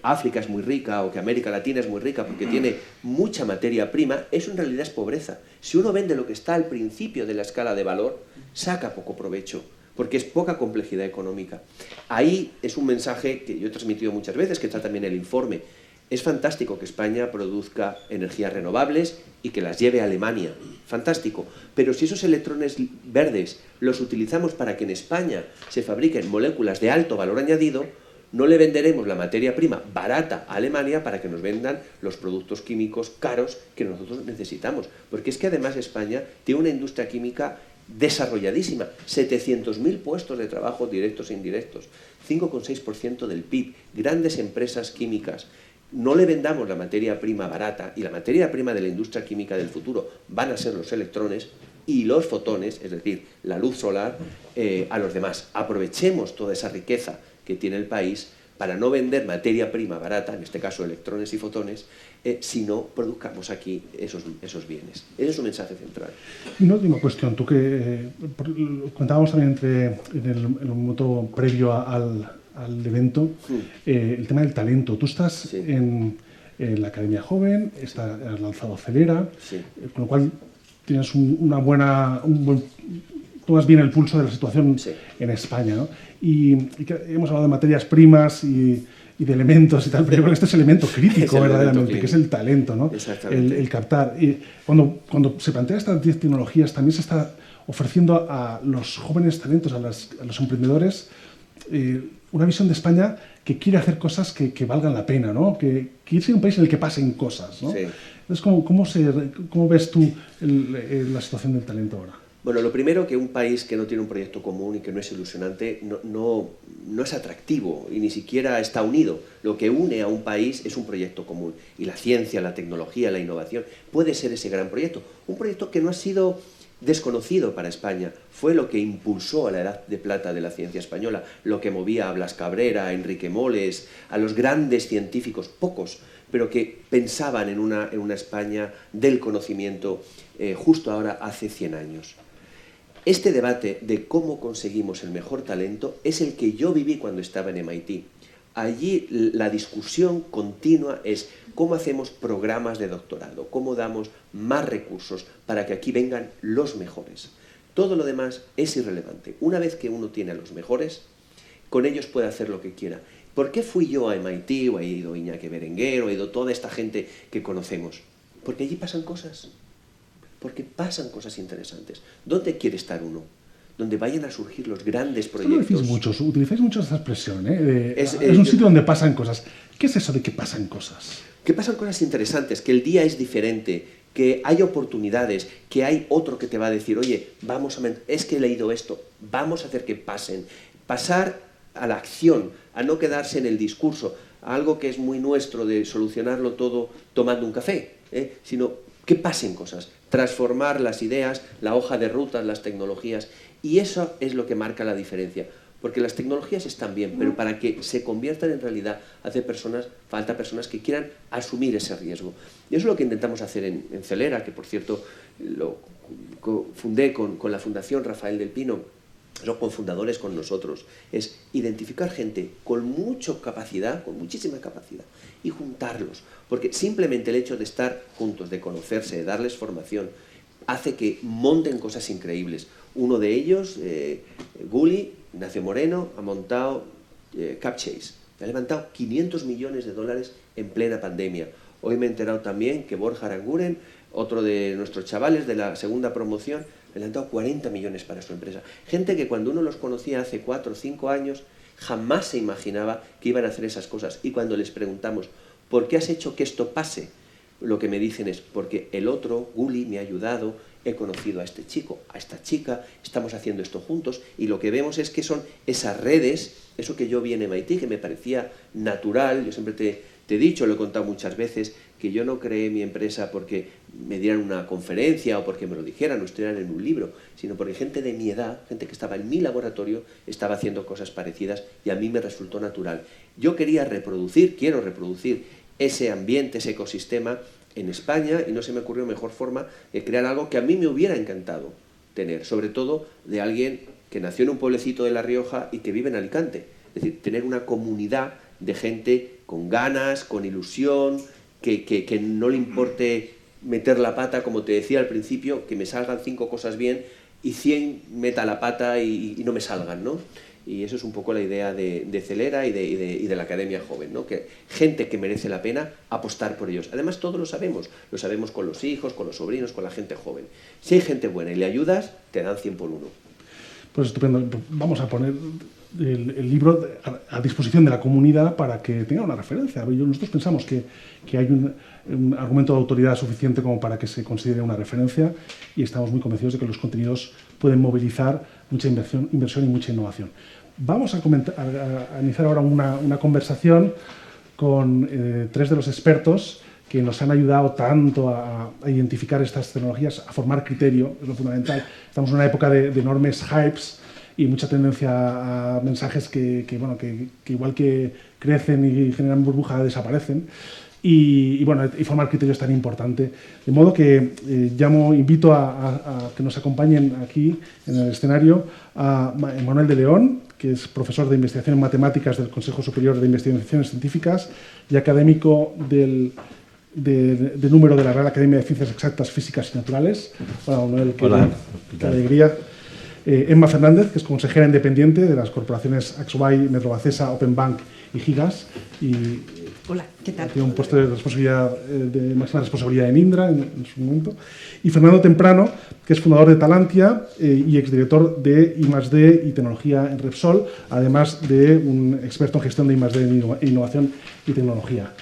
África es muy rica o que América Latina es muy rica porque tiene mucha materia prima, eso en realidad es pobreza. Si uno vende lo que está al principio de la escala de valor, saca poco provecho, porque es poca complejidad económica. Ahí es un mensaje que yo he transmitido muchas veces, que está también en el informe. Es fantástico que España produzca energías renovables y que las lleve a Alemania. Fantástico. Pero si esos electrones verdes los utilizamos para que en España se fabriquen moléculas de alto valor añadido, no le venderemos la materia prima barata a Alemania para que nos vendan los productos químicos caros que nosotros necesitamos. Porque es que además España tiene una industria química desarrolladísima, 700.000 puestos de trabajo directos e indirectos, 5,6% del PIB, grandes empresas químicas. no le vendamos la materia prima barata, y la materia prima de la industria química del futuro van a ser los electrones y los fotones, es decir, la luz solar, a los demás. Aprovechemos toda esa riqueza que tiene el país para no vender materia prima barata, en este caso electrones y fotones, sino produzcamos aquí esos bienes. Ese es un mensaje central. Y una última cuestión, tú que contábamos también en el momento previo al evento, el tema del talento. Tú estás en la Academia Joven, has lanzado Celera, con lo cual tienes tomas bien el pulso de la situación en España, ¿no? Y hemos hablado de materias primas y de elementos y tal, pero yo creo que este es el elemento crítico verdaderamente, que es el talento, ¿no? El captar. Y cuando se plantean estas 10 tecnologías, también se está ofreciendo a los jóvenes talentos, a los emprendedores, una visión de España que quiere hacer cosas que valgan la pena, ¿no? Que quiere ser un país en el que pasen cosas, ¿no? Entonces, ¿cómo ves tú la situación del talento ahora? Bueno, lo primero, que un país que no tiene un proyecto común y que no es ilusionante no es atractivo y ni siquiera está unido. Lo que une a un país es un proyecto común, y la ciencia, la tecnología, la innovación puede ser ese gran proyecto. Un proyecto que no ha sido desconocido para España, fue lo que impulsó a la edad de plata de la ciencia española, lo que movía a Blas Cabrera, a Enrique Moles, a los grandes científicos, pocos, pero que pensaban en una España del conocimiento justo ahora hace 100 años. Este debate de cómo conseguimos el mejor talento es el que yo viví cuando estaba en MIT. Allí la discusión continua es cómo hacemos programas de doctorado, cómo damos más recursos para que aquí vengan los mejores. Todo lo demás es irrelevante. Una vez que uno tiene a los mejores, con ellos puede hacer lo que quiera. ¿Por qué fui yo a MIT, o ha ido Iñaki Berenguer, o ha ido toda esta gente que conocemos? Porque allí pasan cosas. Porque pasan cosas interesantes. ¿Dónde quiere estar uno? Donde vayan a surgir los grandes proyectos. Utilizáis mucho esa expresión, ¿eh? Es un sitio donde pasan cosas. ¿Qué es eso de que pasan cosas? Que pasan cosas interesantes, que el día es diferente, que hay oportunidades, que hay otro que te va a decir, oye, es que he leído esto, vamos a hacer que pasen. Pasar a la acción, a no quedarse en el discurso, a algo que es muy nuestro de solucionarlo todo tomando un café, sino que pasen cosas, transformar las ideas, la hoja de ruta, las tecnologías, y eso es lo que marca la diferencia. Porque las tecnologías están bien, pero para que se conviertan en realidad falta personas que quieran asumir ese riesgo. Y eso es lo que intentamos hacer en Celera, que por cierto lo fundé con la Fundación Rafael del Pino, son cofundadores con nosotros, es identificar gente con muchísima capacidad, y juntarlos. Porque simplemente el hecho de estar juntos, de conocerse, de darles formación, hace que monten cosas increíbles. Uno de ellos, Guli, Ignacio Moreno, ha montado Capchase. Ha levantado $500 millones en plena pandemia. Hoy me he enterado también que Borja Aranguren, otro de nuestros chavales de la segunda promoción, ha levantado 40 millones para su empresa. Gente que cuando uno los conocía hace 4 o 5 años, jamás se imaginaba que iban a hacer esas cosas. Y cuando les preguntamos, ¿por qué has hecho que esto pase? Lo que me dicen es, porque el otro, Guli, me ha ayudado, he conocido a este chico, a esta chica, estamos haciendo esto juntos, y lo que vemos es que son esas redes, eso que yo vi en MIT, que me parecía natural. Yo siempre te he dicho, lo he contado muchas veces, que yo no creé mi empresa porque me dieran una conferencia o porque me lo dijeran o estuvieran en un libro, sino porque gente de mi edad, gente que estaba en mi laboratorio, estaba haciendo cosas parecidas y a mí me resultó natural. Yo quiero reproducir ese ambiente, ese ecosistema en España, y no se me ocurrió mejor forma de crear algo que a mí me hubiera encantado tener, sobre todo de alguien que nació en un pueblecito de La Rioja y que vive en Alicante. Es decir, tener una comunidad de gente con ganas, con ilusión, que no le importe meter la pata, como te decía al principio, que me salgan 5 cosas bien y 100 meta la pata y no me salgan, ¿no? Y eso es un poco la idea de Celera y de la Academia Joven, ¿no? Que gente que merece la pena apostar por ellos. Además, todos lo sabemos con los hijos, con los sobrinos, con la gente joven. Si hay gente buena y le ayudas, te dan 100 por 1. Pues estupendo. Vamos a poner el libro a disposición de la comunidad para que tenga una referencia. Nosotros pensamos que hay un argumento de autoridad suficiente como para que se considere una referencia, y estamos muy convencidos de que los contenidos pueden movilizar mucha inversión y mucha innovación. Vamos a iniciar ahora una conversación con 3 de los expertos que nos han ayudado tanto a identificar estas tecnologías, a formar criterio, es lo fundamental. Estamos en una época de enormes hypes y mucha tendencia a mensajes que igual que crecen y generan burbuja, desaparecen. Y formar criterio es tan importante. De modo que invito a que nos acompañen aquí en el escenario a Manuel de León, que es profesor de investigación en matemáticas del Consejo Superior de Investigaciones Científicas y académico de número de la Real Academia de Ciencias Exactas, Físicas y Naturales. Hola, Manuel, qué alegría. Emma Fernández, que es consejera independiente de las corporaciones Axway, Metrobacesa, Openbank y Gigas. Hola, ¿qué tal? Tiene un puesto de responsabilidad, de máxima responsabilidad en Indra en su momento. Y Fernando Temprano, que es fundador de Talantia y exdirector de I+D y tecnología en Repsol, además de un experto en gestión de I+D e innovación y tecnología.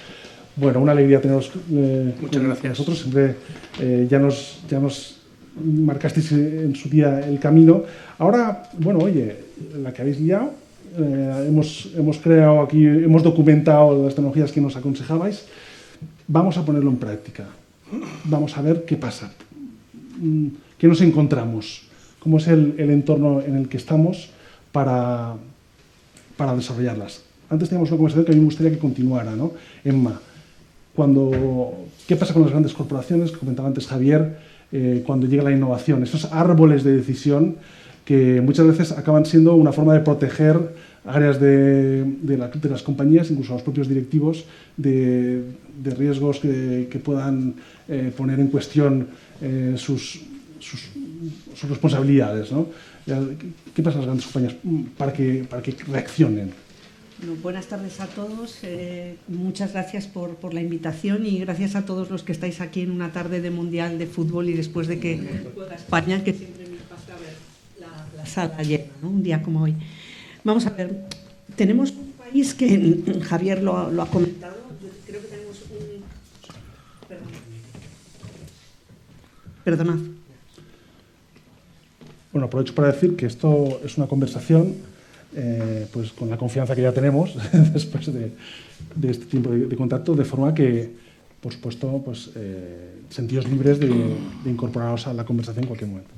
Bueno, una alegría teneros Muchas gracias. Nosotros. Siempre ya nos marcasteis en su día el camino. Ahora, la que habéis liado, hemos creado aquí, hemos documentado las tecnologías que nos aconsejabais. Vamos a ponerlo en práctica. Vamos a ver qué pasa. ¿Qué nos encontramos? ¿Cómo es el entorno en el que estamos para desarrollarlas? Antes teníamos una conversación que a mí me gustaría que continuara, ¿no? Emma, ¿qué pasa con las grandes corporaciones? Que comentaba antes Javier, cuando llega la innovación. Esos árboles de decisión que muchas veces acaban siendo una forma de proteger áreas de las compañías, incluso a los propios directivos, de riesgos que puedan poner en cuestión sus responsabilidades, ¿no? ¿Qué pasa en las grandes compañías para que reaccionen? Bueno, buenas tardes a todos. Muchas gracias por la invitación y gracias a todos los que estáis aquí en una tarde de Mundial de Fútbol y después de que juega España, que siempre me pasa a ver la sala llena, ¿no? Un día como hoy. Vamos a ver, tenemos un país que Javier lo ha comentado. Yo creo que tenemos Perdonad. Bueno, aprovecho para decir que esto es una conversación pues con la confianza que ya tenemos después de este tiempo de contacto, de forma que, por supuesto, pues, sentíos libres de incorporaros a la conversación en cualquier momento.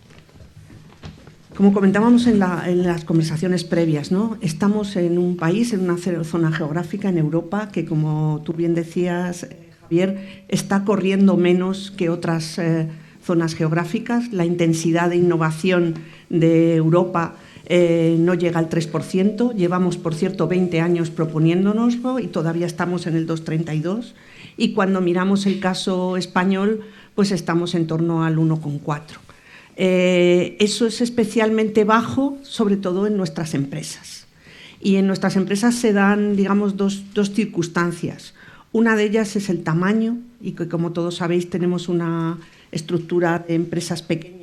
Como comentábamos en las conversaciones previas, ¿no? Estamos en un país, en una zona geográfica en Europa que, como tú bien decías, Javier, está corriendo menos que otras zonas geográficas. La intensidad de innovación de Europa no llega al 3%. Llevamos, por cierto, 20 años proponiéndonoslo y todavía estamos en el 2,32%. Y cuando miramos el caso español, pues estamos en torno al 1,4%. Eso es especialmente bajo, sobre todo en nuestras empresas. Y en nuestras empresas se dan, digamos, dos circunstancias. Una de ellas es el tamaño, y que, como todos sabéis, tenemos una estructura de empresas pequeñas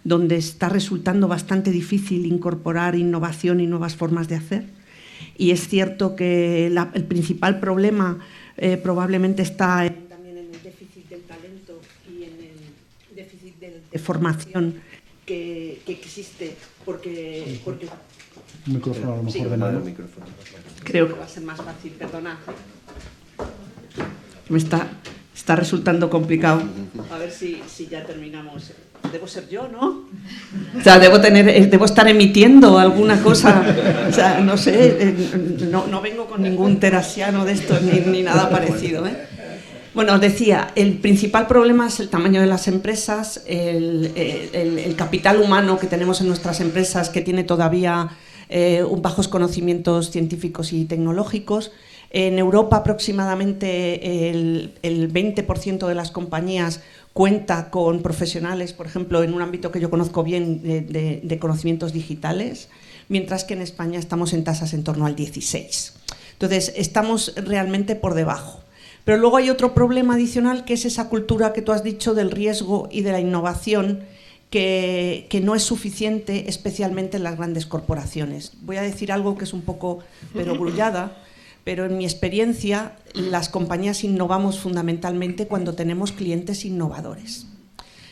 donde está resultando bastante difícil incorporar innovación y nuevas formas de hacer. Y es cierto que el principal problema probablemente está también en el déficit del talento y en el déficit de formación que existe, porque Un micrófono a lo mejor sí, de mano. Creo que va a ser más fácil, perdonad. Me está resultando complicado. A ver si ya terminamos. Debo ser yo, ¿no? O sea, debo estar emitiendo alguna cosa. O sea, no sé, no vengo con ningún terasiano de estos ni nada parecido, ¿eh? Bueno, os decía, el principal problema es el tamaño de las empresas, el capital humano que tenemos en nuestras empresas, que tiene todavía bajos conocimientos científicos y tecnológicos. En Europa aproximadamente el 20% de las compañías cuenta con profesionales, por ejemplo, en un ámbito que yo conozco bien de conocimientos digitales, mientras que en España estamos en tasas en torno al 16%. Entonces, estamos realmente por debajo. Pero luego hay otro problema adicional, que es esa cultura que tú has dicho del riesgo y de la innovación, que no es suficiente, especialmente en las grandes corporaciones. Voy a decir algo que es un poco perogrullada, pero en mi experiencia las compañías innovamos fundamentalmente cuando tenemos clientes innovadores.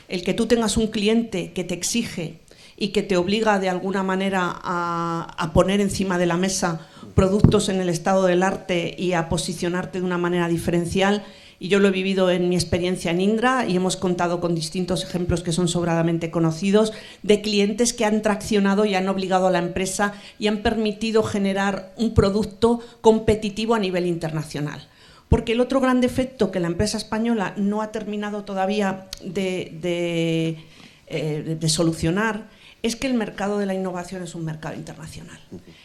El que tú tengas un cliente que te exige y que te obliga de alguna manera a poner encima de la mesa productos en el estado del arte y a posicionarte de una manera diferencial. Y yo lo he vivido en mi experiencia en Indra y hemos contado con distintos ejemplos que son sobradamente conocidos de clientes que han traccionado y han obligado a la empresa y han permitido generar un producto competitivo a nivel internacional. Porque el otro gran defecto que la empresa española no ha terminado todavía de solucionar es que el mercado de la innovación es un mercado internacional.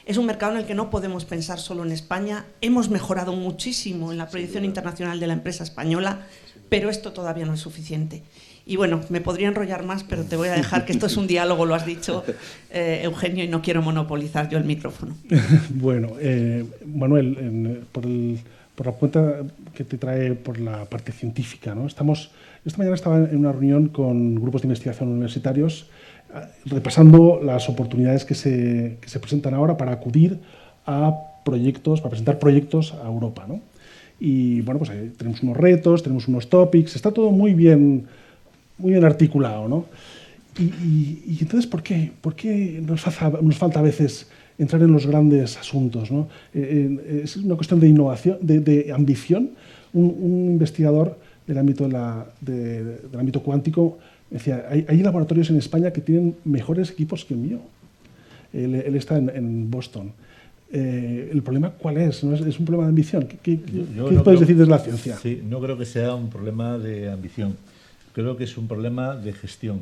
Es un mercado en el que no podemos pensar solo en España. Hemos mejorado muchísimo en la proyección internacional de la empresa española, pero esto todavía no es suficiente. Y bueno, me podría enrollar más, pero te voy a dejar que esto es un diálogo, lo has dicho, Eugenio, y no quiero monopolizar yo el micrófono. Bueno, Manuel, por la cuenta que te trae por la parte científica, ¿no? Esta mañana estaba en una reunión con grupos de investigación universitarios repasando las oportunidades que se presentan ahora para acudir a proyectos, para presentar proyectos a Europa, ¿no? Y bueno, pues tenemos unos retos, tenemos unos topics, está todo muy bien articulado, ¿no? Y entonces, ¿por qué nos falta a veces entrar en los grandes asuntos, ¿no? Es una cuestión de innovación, de ambición. Un investigador del ámbito, del ámbito cuántico decía, hay laboratorios en España que tienen mejores equipos que el mío. Él está en Boston. ¿El problema cuál es? ¿No es un problema de ambición? ¿Qué puedes decir desde la ciencia? Sí, no creo que sea un problema de ambición. Creo que es un problema de gestión.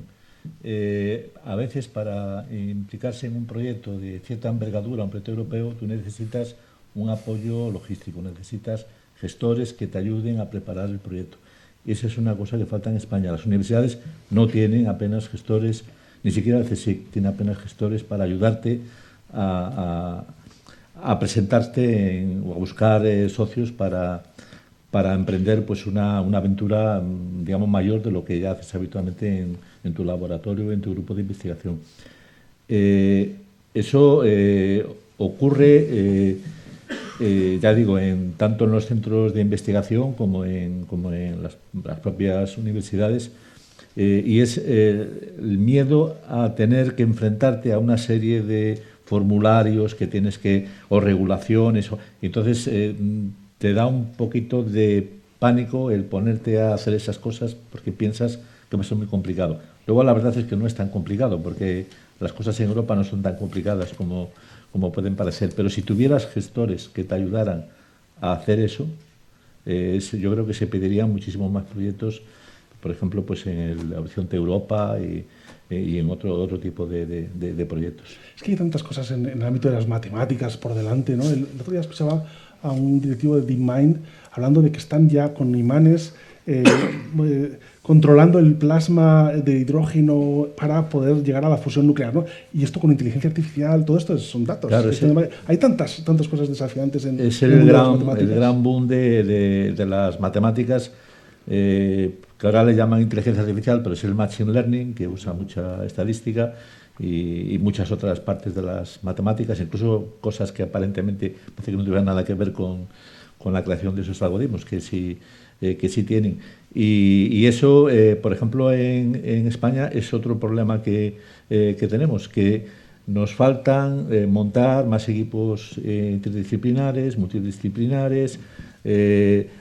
A veces para implicarse en un proyecto de cierta envergadura, un proyecto europeo, tú necesitas un apoyo logístico, necesitas gestores que te ayuden a preparar el proyecto. Y esa es una cosa que falta en España. Las universidades no tienen apenas gestores, ni siquiera el CSIC tiene apenas gestores para ayudarte a presentarte o a buscar socios para emprender pues una aventura, digamos, mayor de lo que ya haces habitualmente en tu laboratorio, en tu grupo de investigación. Eso ocurre, ya digo, tanto en los centros de investigación como en las propias universidades, y es el miedo a tener que enfrentarte a una serie de formularios que tienes o regulaciones, entonces te da un poquito de pánico el ponerte a hacer esas cosas porque piensas que va a ser muy complicado. Luego la verdad es que no es tan complicado porque las cosas en Europa no son tan complicadas como pueden parecer, pero si tuvieras gestores que te ayudaran a hacer eso, yo creo que se pedirían muchísimos más proyectos, por ejemplo, pues en la Horizonte Europa y en otro tipo de proyectos. Es que hay tantas cosas en el ámbito de las matemáticas por delante, ¿no? El otro día escuchaba a un directivo de DeepMind hablando de que están ya con imanes controlando el plasma de hidrógeno para poder llegar a la fusión nuclear, ¿no? Y esto con inteligencia artificial, todo esto son datos. Claro, hay tantas cosas desafiantes en es el gran boom de las matemáticas, que ahora le llaman inteligencia artificial, pero es el machine learning, que usa mucha estadística y muchas otras partes de las matemáticas, incluso cosas que aparentemente parece que no tuvieran nada que ver con la creación de esos algoritmos, que sí tienen. Y eso, por ejemplo, en España es otro problema que tenemos, que nos faltan montar más equipos interdisciplinares, multidisciplinares,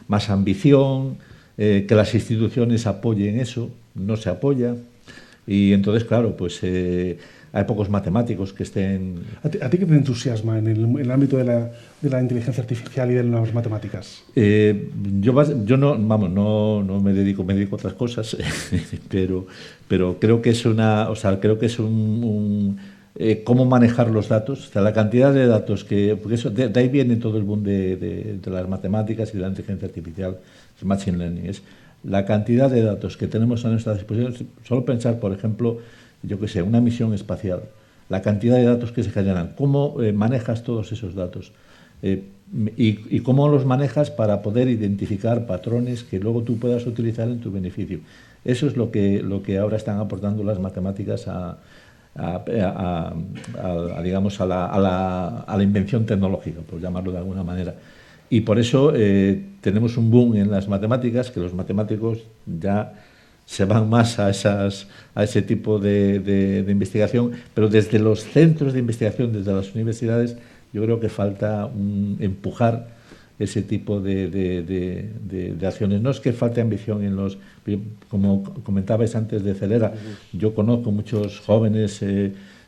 más ambición, que las instituciones apoyen eso, no se apoya. Y entonces, claro, pues hay pocos matemáticos que estén... ¿A ti qué te entusiasma en el ámbito de la inteligencia artificial y de las matemáticas? Yo no me dedico a otras cosas, pero creo que es creo que es cómo manejar los datos, o sea, la cantidad de datos porque eso, de ahí viene todo el boom de las matemáticas y de la inteligencia artificial, el machine learning, es la cantidad de datos que tenemos a nuestra disposición. Solo pensar, por ejemplo, yo qué sé, una misión espacial, la cantidad de datos que se generan, cómo manejas todos esos datos y cómo los manejas para poder identificar patrones que luego tú puedas utilizar en tu beneficio. Eso es lo que ahora están aportando las matemáticas a la invención tecnológica, por llamarlo de alguna manera. Y por eso tenemos un boom en las matemáticas, que los matemáticos ya se van más a ese tipo de investigación, pero desde los centros de investigación, desde las universidades, yo creo que falta empujar ese tipo de acciones. No es que falte ambición en los... Como comentabais antes de Celera, yo conozco muchos jóvenes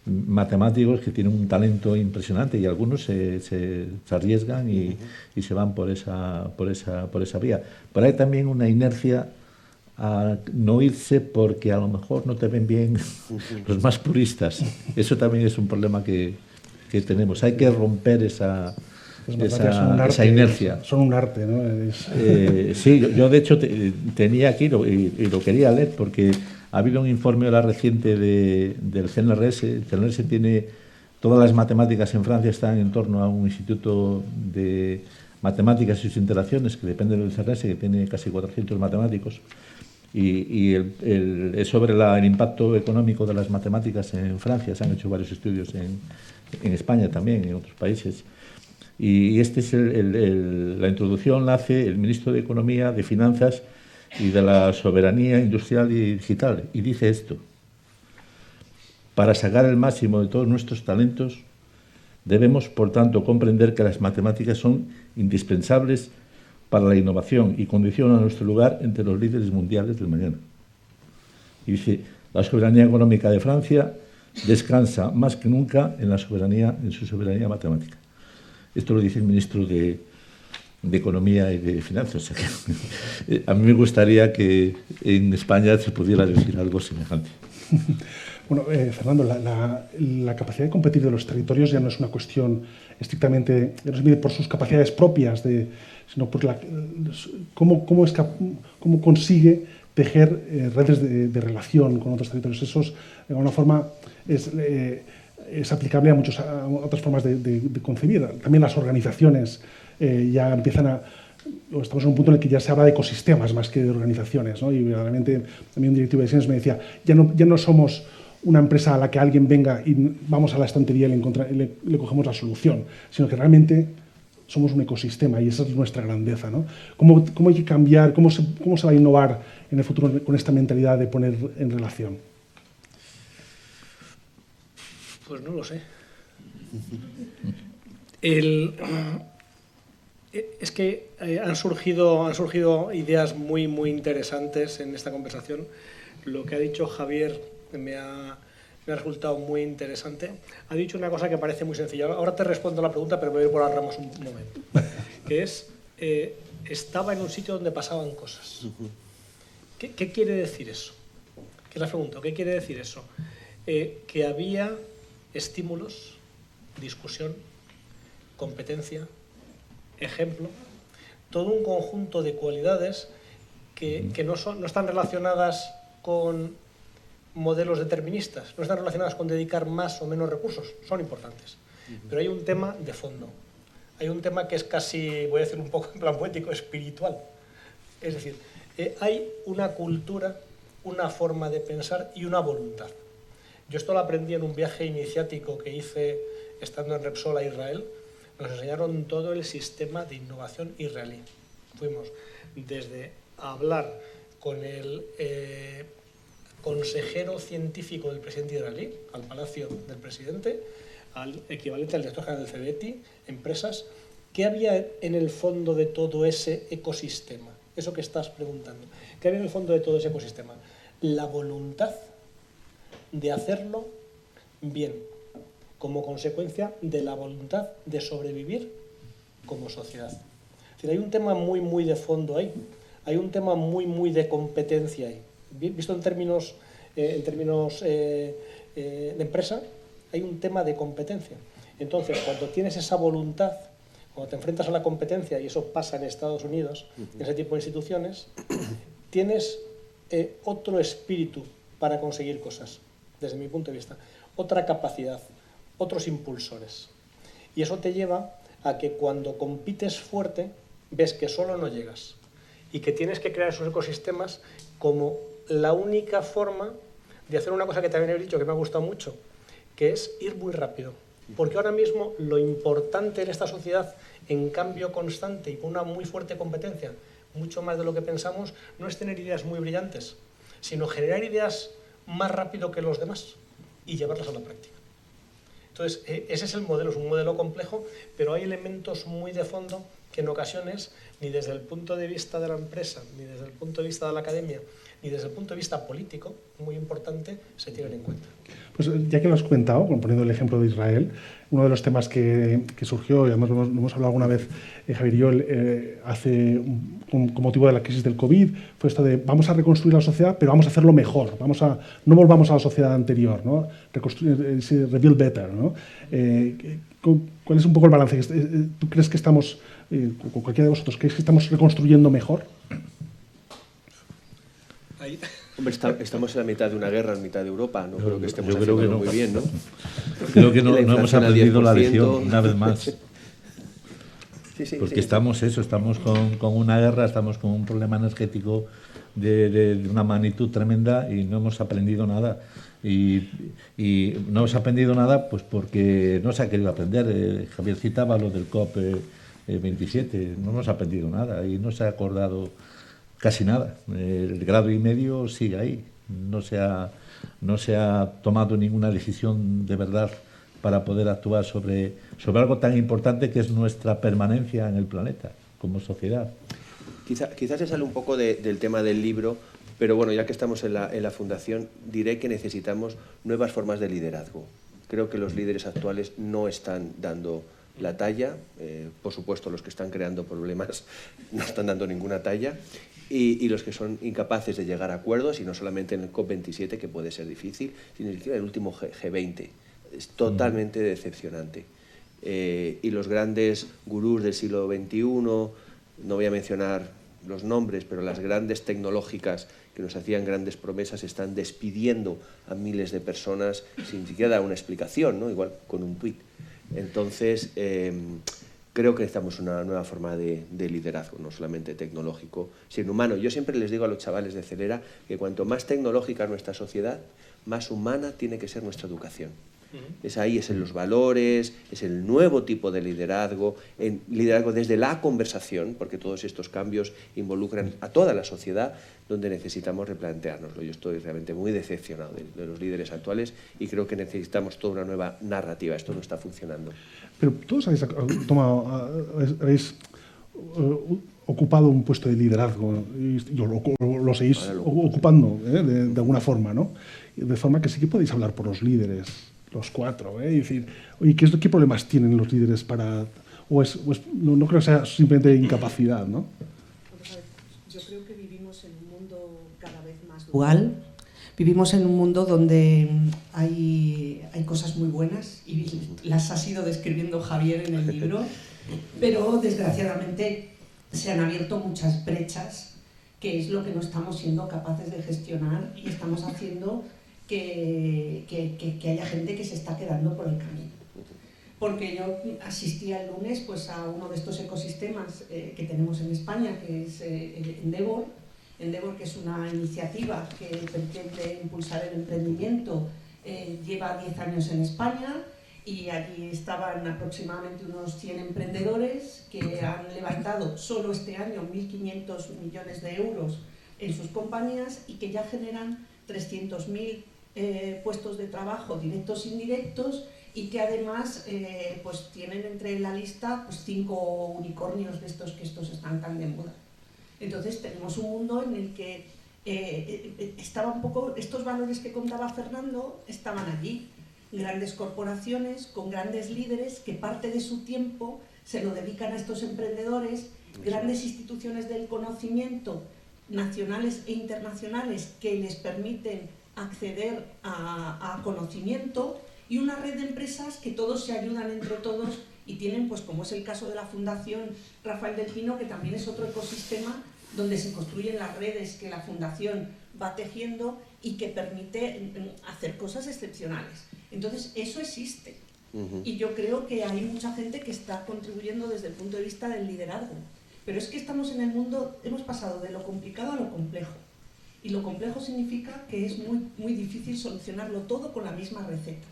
matemáticos que tienen un talento impresionante y algunos se arriesgan y se van por esa vía. Pero hay también una inercia a no irse porque a lo mejor no te ven bien los más puristas. Eso también es un problema que tenemos. Hay que romper esa inercia. Son un arte, ¿no? Sí, yo de hecho tenía aquí y lo quería leer porque ha habido un informe ahora reciente del CNRS. El CNRS tiene todas las matemáticas en Francia, están en torno a un instituto de matemáticas y sus interacciones que depende del CNRS, que tiene casi 400 matemáticos. Y es sobre el impacto económico de las matemáticas en Francia. Se han hecho varios estudios en España también, en otros países. Y este es la introducción la hace el ministro de Economía, de Finanzas y de la Soberanía Industrial y Digital. Y dice esto: para sacar el máximo de todos nuestros talentos, debemos, por tanto, comprender que las matemáticas son indispensables para la innovación y condicionan nuestro lugar entre los líderes mundiales del mañana. Y dice, la soberanía económica de Francia descansa más que nunca en su soberanía matemática. Esto lo dice el ministro de Economía y de Finanzas. O sea que, a mí me gustaría que en España se pudiera decir algo semejante. Bueno, Fernando, la capacidad de competir de los territorios ya no es una cuestión estrictamente, ya no se mide por sus capacidades propias, sino por cómo consigue tejer redes de relación con otros territorios. Eso es, de alguna forma, es aplicable a otras formas de concebir. También las organizaciones ya empiezan estamos en un punto en el que ya se habla de ecosistemas más que de organizaciones, ¿no? Y realmente también un directivo de Siemens me decía, ya no somos una empresa a la que alguien venga y vamos a la estantería y le cogemos la solución, sino que realmente somos un ecosistema y esa es nuestra grandeza, ¿no? ¿Cómo hay que cambiar, cómo se va a innovar en el futuro con esta mentalidad de poner en relación? Pues no lo sé. Es que han surgido ideas muy, muy interesantes en esta conversación. Lo que ha dicho Javier me ha resultado muy interesante. Ha dicho una cosa que parece muy sencilla. Ahora te respondo la pregunta, pero voy a ir por las ramas un momento. Que es, estaba en un sitio donde pasaban cosas. ¿Qué quiere decir eso? ¿Qué les pregunto? ¿Qué quiere decir eso? Que había estímulos, discusión, competencia, ejemplo, todo un conjunto de cualidades que no están relacionadas con modelos deterministas, no están relacionadas con dedicar más o menos recursos, son importantes. Pero hay un tema de fondo, hay un tema que es casi, voy a decir un poco en plan poético, espiritual. Es decir, hay una cultura, una forma de pensar y una voluntad. Yo esto lo aprendí en un viaje iniciático que hice estando en Repsol a Israel. Nos enseñaron todo el sistema de innovación israelí. Fuimos desde hablar con el consejero científico del presidente israelí, al palacio del presidente, al equivalente al director general del CBETI, empresas. ¿Qué había en el fondo de todo ese ecosistema? Eso que estás preguntando. ¿Qué había en el fondo de todo ese ecosistema? La voluntad de hacerlo bien, como consecuencia de la voluntad de sobrevivir como sociedad. Es decir, hay un tema muy, muy de fondo ahí, hay un tema muy, muy de competencia ahí. Visto en términos de empresa, hay un tema de competencia. Entonces, cuando tienes esa voluntad, cuando te enfrentas a la competencia, y eso pasa en Estados Unidos, en ese tipo de instituciones, tienes otro espíritu para conseguir cosas, desde mi punto de vista, otra capacidad, otros impulsores. Y eso te lleva a que cuando compites fuerte, ves que solo no llegas y que tienes que crear esos ecosistemas como la única forma de hacer una cosa que también he dicho que me ha gustado mucho, que es ir muy rápido. Porque ahora mismo lo importante en esta sociedad, en cambio constante y con una muy fuerte competencia, mucho más de lo que pensamos, no es tener ideas muy brillantes, sino generar ideas más rápido que los demás y llevarlas a la práctica. Entonces, ese es el modelo, es un modelo complejo, pero hay elementos muy de fondo que en ocasiones, ni desde el punto de vista de la empresa, ni desde el punto de vista de la academia, ni desde el punto de vista político, muy importante, se tienen en cuenta. Pues ya que lo has comentado, poniendo el ejemplo de Israel, uno de los temas que surgió, y además lo hemos hablado alguna vez, Javier y yo, con motivo de la crisis del COVID, fue esto de vamos a reconstruir la sociedad, pero vamos a hacerlo mejor, no volvamos a la sociedad anterior, ¿no? Rebuild better, ¿no? ¿Cuál es un poco el balance? ¿Tú crees que estamos, con cualquiera de vosotros, crees que estamos reconstruyendo mejor? Ahí. Hombre, estamos en la mitad de una guerra en mitad de Europa, no creo que estemos yo creo que haciéndolo no. muy bien, ¿no? Creo que no La hemos inflación al aprendido la 10%. lección una vez más. Sí, Porque estamos con una guerra, estamos con un problema energético de una magnitud tremenda y no hemos aprendido nada. Y no hemos aprendido nada pues porque no se ha querido aprender. Javier citaba lo del COP27, no hemos aprendido nada y no se ha acordado casi nada. El 1,5 grados sigue ahí. No se ha tomado ninguna decisión de verdad para poder actuar sobre algo tan importante que es nuestra permanencia en el planeta como sociedad. Quizás se sale un poco del tema del libro, pero bueno, ya que estamos en la Fundación, diré que necesitamos nuevas formas de liderazgo. Creo que los líderes actuales no están dando la talla, por supuesto los que están creando problemas no están dando ninguna talla, y los que son incapaces de llegar a acuerdos, y no solamente en el COP27, que puede ser difícil, sino en el último G20. Es totalmente decepcionante. Y los grandes gurús del siglo XXI, no voy a mencionar los nombres, pero las grandes tecnológicas que nos hacían grandes promesas están despidiendo a miles de personas sin siquiera dar una explicación, ¿no? Igual con un tuit. Entonces, creo que necesitamos una nueva forma de liderazgo, no solamente tecnológico, sino humano. Yo siempre les digo a los chavales de Celera que cuanto más tecnológica es nuestra sociedad, más humana tiene que ser nuestra educación. Es ahí, es en los valores, es el nuevo tipo de liderazgo, en liderazgo desde la conversación, porque todos estos cambios involucran a toda la sociedad, donde necesitamos replanteárnoslo. Yo estoy realmente muy decepcionado de los líderes actuales y creo que necesitamos toda una nueva narrativa. Esto no está funcionando. Pero todos habéis ocupado un puesto de liderazgo y lo seguís ocupando de alguna forma, ¿no? De forma que sí que podéis hablar por los líderes, los cuatro, y decir, oye, ¿qué problemas tienen los líderes para...? No creo que sea simplemente incapacidad, ¿no? Yo creo que vivimos en un mundo cada vez más dual. Vivimos en un mundo donde hay cosas muy buenas y las has ido describiendo Javier en el libro, pero desgraciadamente se han abierto muchas brechas, que es lo que no estamos siendo capaces de gestionar y estamos haciendo que haya gente que se está quedando por el camino. Porque yo asistí el lunes pues, a uno de estos ecosistemas que tenemos en España, que es Endeavor, que es una iniciativa que pretende impulsar el emprendimiento, lleva 10 años en España y allí estaban aproximadamente unos 100 emprendedores que han levantado solo este año 1.500 millones de euros en sus compañías y que ya generan 300.000 puestos de trabajo directos e indirectos y que además pues tienen entre la lista pues 5 unicornios de estos están tan de moda. Entonces tenemos un mundo en el que estaba un poco, estos valores que contaba Fernando estaban allí. Grandes corporaciones con grandes líderes que parte de su tiempo se lo dedican a estos emprendedores, grandes instituciones del conocimiento nacionales e internacionales que les permiten acceder a conocimiento y una red de empresas que todos se ayudan entre todos y tienen, pues como es el caso de la Fundación Rafael del Pino, que también es otro ecosistema donde se construyen las redes que la Fundación va tejiendo y que permite hacer cosas excepcionales. Entonces, eso existe. Y yo creo que hay mucha gente que está contribuyendo desde el punto de vista del liderazgo. Pero es que estamos en el mundo, hemos pasado de lo complicado a lo complejo. Y lo complejo significa que es muy, muy difícil solucionarlo todo con la misma receta.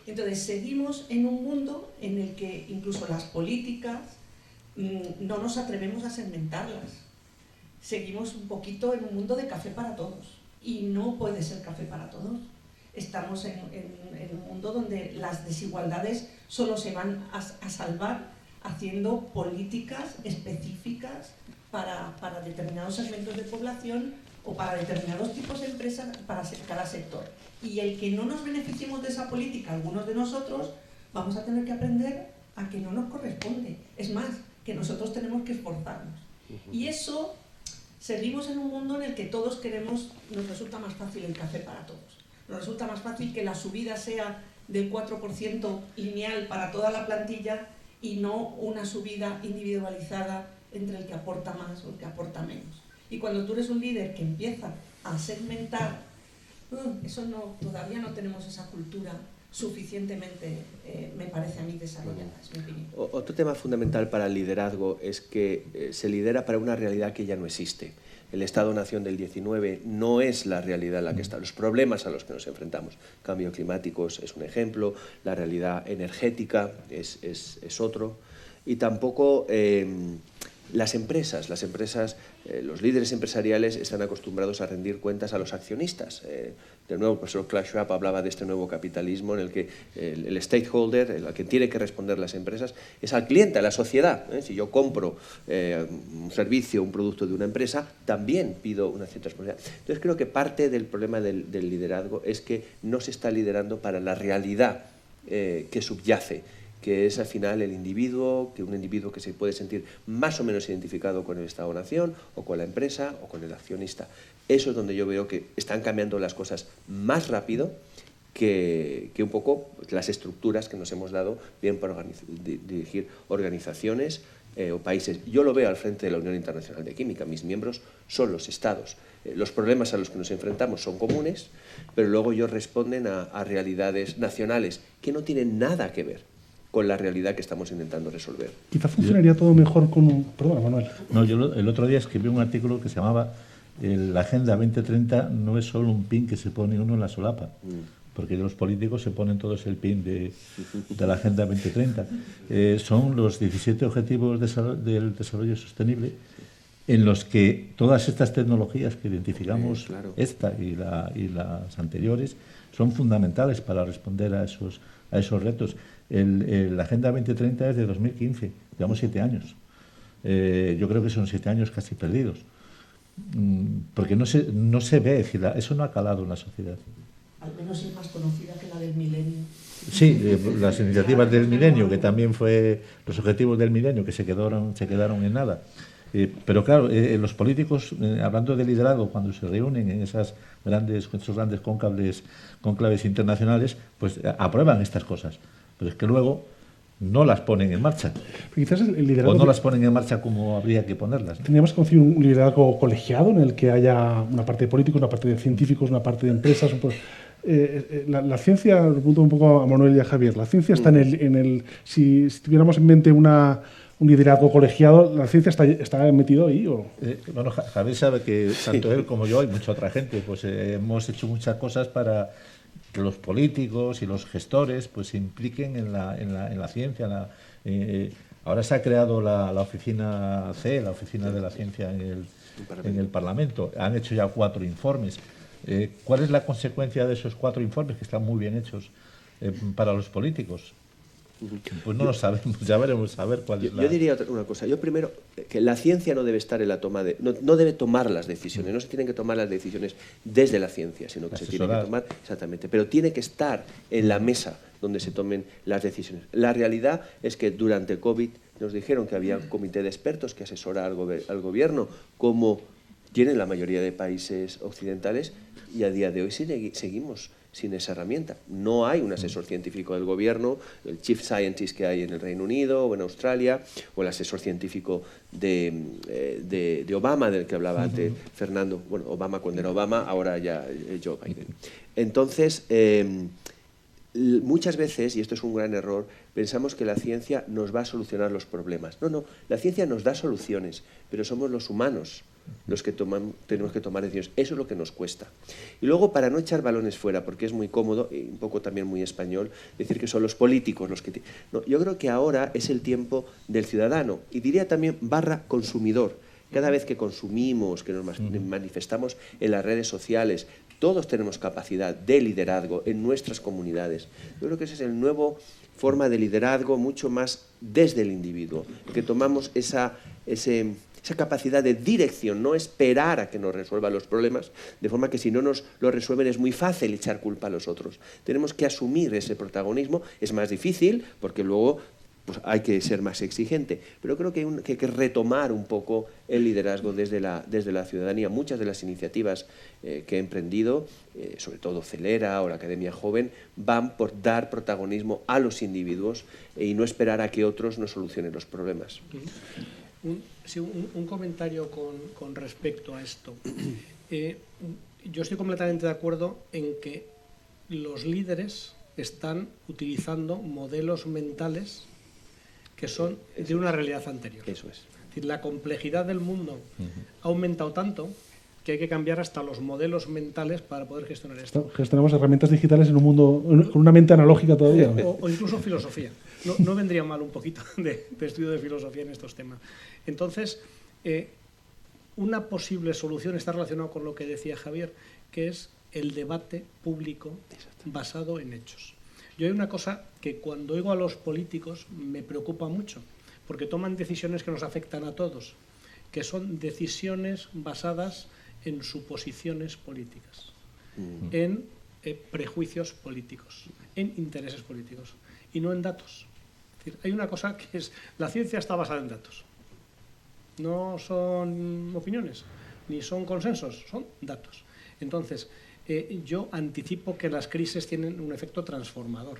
Entonces, seguimos en un mundo en el que incluso las políticas no nos atrevemos a segmentarlas. Seguimos un poquito en un mundo de café para todos. Y no puede ser café para todos. estamos en un mundo donde las desigualdades solo se van a salvar haciendo políticas específicas para determinados segmentos de población o para determinados tipos de empresas, para cada sector. Y el que no nos beneficiemos de esa política, algunos de nosotros, vamos a tener que aprender a que no nos corresponde. Es más, que nosotros tenemos que esforzarnos. Y eso, seguimos en un mundo en el que todos queremos, nos resulta más fácil el café para todos. Nos resulta más fácil que la subida sea del 4% lineal para toda la plantilla y no una subida individualizada entre el que aporta más o el que aporta menos. Y cuando tú eres un líder que empieza a segmentar, eso no, todavía no tenemos esa cultura suficientemente, me parece a mí, desarrollada, es mi opinión. Otro tema fundamental para el liderazgo es que se lidera para una realidad que ya no existe. El Estado-Nación del 19 no es la realidad en la que está. Los problemas a los que nos enfrentamos, cambio climático es un ejemplo, la realidad energética es otro, y tampoco las empresas, los líderes empresariales están acostumbrados a rendir cuentas a los accionistas. De nuevo, el profesor Klaus Schwab hablaba de este nuevo capitalismo en el que el stakeholder, el que tiene que responder las empresas, es al cliente, a la sociedad. Si yo compro un servicio, un producto de una empresa, también pido una cierta responsabilidad. Entonces creo que parte del problema del liderazgo es que no se está liderando para la realidad que subyace, que es al final un individuo que se puede sentir más o menos identificado con el Estado-Nación o con la empresa o con el accionista. Eso es donde yo veo que están cambiando las cosas más rápido que un poco las estructuras que nos hemos dado bien para dirigir organizaciones o países. Yo lo veo al frente de la Unión Internacional de Química. Mis miembros son los estados. Los problemas a los que nos enfrentamos son comunes, pero luego ellos responden a realidades nacionales que no tienen nada que ver con la realidad que estamos intentando resolver. Quizá funcionaría todo mejor con un... Perdona, Manuel. No, yo el otro día escribí un artículo que se llamaba la Agenda 2030 no es solo un pin que se pone uno en la solapa, porque los políticos se ponen todos el pin de la Agenda 2030. Son los 17 Objetivos del Desarrollo Sostenible en los que todas estas tecnologías que identificamos, claro, esta y las anteriores, son fundamentales para responder a esos retos. La Agenda 2030 es de 2015, llevamos 7 años. Yo creo que son 7 años casi perdidos, porque no se ve, es decir, eso no ha calado en la sociedad. Al menos es más conocida que la del milenio. Sí, las iniciativas del milenio, que también fue los objetivos del milenio, que se quedaron en nada. Pero claro, los políticos, hablando de liderazgo, cuando se reúnen en esos grandes cónclaves internacionales, pues aprueban estas cosas. Pero es que luego no las ponen en marcha. Pero quizás el liderazgo, o no las ponen en marcha como habría que ponerlas, ¿no? Tendríamos que conseguir un liderazgo colegiado en el que haya una parte de políticos, una parte de científicos, una parte de empresas. La ciencia, lo pregunto un poco a Manuel y a Javier, la ciencia está si tuviéramos en mente un liderazgo colegiado, ¿la ciencia está metido ahí? ¿O? Bueno, Javier sabe que tanto él como yo y mucha otra gente pues hemos hecho muchas cosas para que los políticos y los gestores pues se impliquen en la ciencia. Ahora se ha creado la oficina C, la oficina de la ciencia en el Parlamento. Han hecho ya 4 informes. ¿Cuál es la consecuencia de esos 4 informes que están muy bien hechos para los políticos? Pues no lo sabemos, ya veremos a ver cuál es la... Yo diría una cosa. Yo primero, que la ciencia no debe estar en la toma de... No debe tomar las decisiones, no se tienen que tomar las decisiones desde la ciencia, sino que se tienen que tomar... Exactamente, pero tiene que estar en la mesa donde se tomen las decisiones. La realidad es que durante el COVID nos dijeron que había un comité de expertos que asesora al gobierno, como tienen la mayoría de países occidentales, y a día de hoy seguimos sin esa herramienta. No hay un asesor científico del gobierno, el chief scientist que hay en el Reino Unido o en Australia, o el asesor científico de Obama, del que hablaba antes Fernando. Bueno, Obama cuando era Obama, ahora ya Joe Biden. Entonces, muchas veces, y esto es un gran error, pensamos que la ciencia nos va a solucionar los problemas. No, la ciencia nos da soluciones, pero somos los humanos los que tenemos que tomar decisiones. Eso es lo que nos cuesta. Y luego, para no echar balones fuera, porque es muy cómodo y un poco también muy español decir que son los políticos los que... No, yo creo que ahora es el tiempo del ciudadano, y diría también /consumidor. Cada vez que consumimos, que nos manifestamos en las redes sociales, Todos tenemos capacidad de liderazgo en nuestras comunidades. Yo creo que ese es el nuevo forma de liderazgo, mucho más desde el individuo, que tomamos esa capacidad de dirección, no esperar a que nos resuelvan los problemas, de forma que si no nos lo resuelven es muy fácil echar culpa a los otros. Tenemos que asumir ese protagonismo, es más difícil porque luego pues hay que ser más exigente, pero creo que hay que retomar un poco el liderazgo desde la ciudadanía. Muchas de las iniciativas que he emprendido, sobre todo Celera o la Academia Joven, van por dar protagonismo a los individuos y no esperar a que otros nos solucionen los problemas. Un comentario con respecto a esto. Yo estoy completamente de acuerdo en que los líderes están utilizando modelos mentales que son de una realidad anterior. Eso es. Es decir, la complejidad del mundo ha aumentado tanto que hay que cambiar hasta los modelos mentales para poder gestionar esto. Gestionamos herramientas digitales en un mundo con una mente analógica todavía. O incluso filosofía. No vendría mal un poquito de estudio de filosofía en estos temas. Entonces, una posible solución está relacionada con lo que decía Javier, que es el debate público basado en hechos. Yo hay una cosa que cuando oigo a los políticos me preocupa mucho, porque toman decisiones que nos afectan a todos, que son decisiones basadas en suposiciones políticas, en prejuicios políticos, en intereses políticos, y no en datos. Es decir, hay una cosa que es, la ciencia está basada en datos. No son opiniones, ni son consensos, son datos. Entonces, yo anticipo que las crisis tienen un efecto transformador.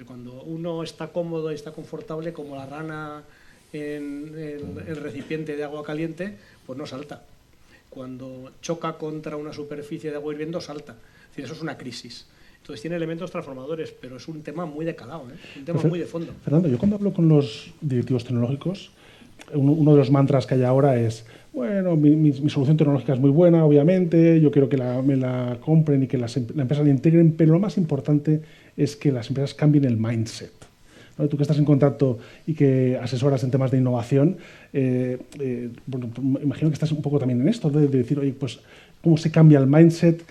Cuando uno está cómodo y está confortable, como la rana en el recipiente de agua caliente, pues no salta. Cuando choca contra una superficie de agua hirviendo, salta. Es decir, eso es una crisis. Entonces tiene elementos transformadores, pero es un tema muy de calado, un tema muy de fondo. Fernando, yo cuando hablo con los directivos tecnológicos, uno de los mantras que hay ahora es, bueno, mi solución tecnológica es muy buena, obviamente, yo quiero que me la compren y que la empresa la integren, pero lo más importante es que las empresas cambien el mindset, ¿no? Tú que estás en contacto y que asesoras en temas de innovación, bueno, imagino que estás un poco también en esto, de decir, oye, pues, ¿cómo se cambia el mindset?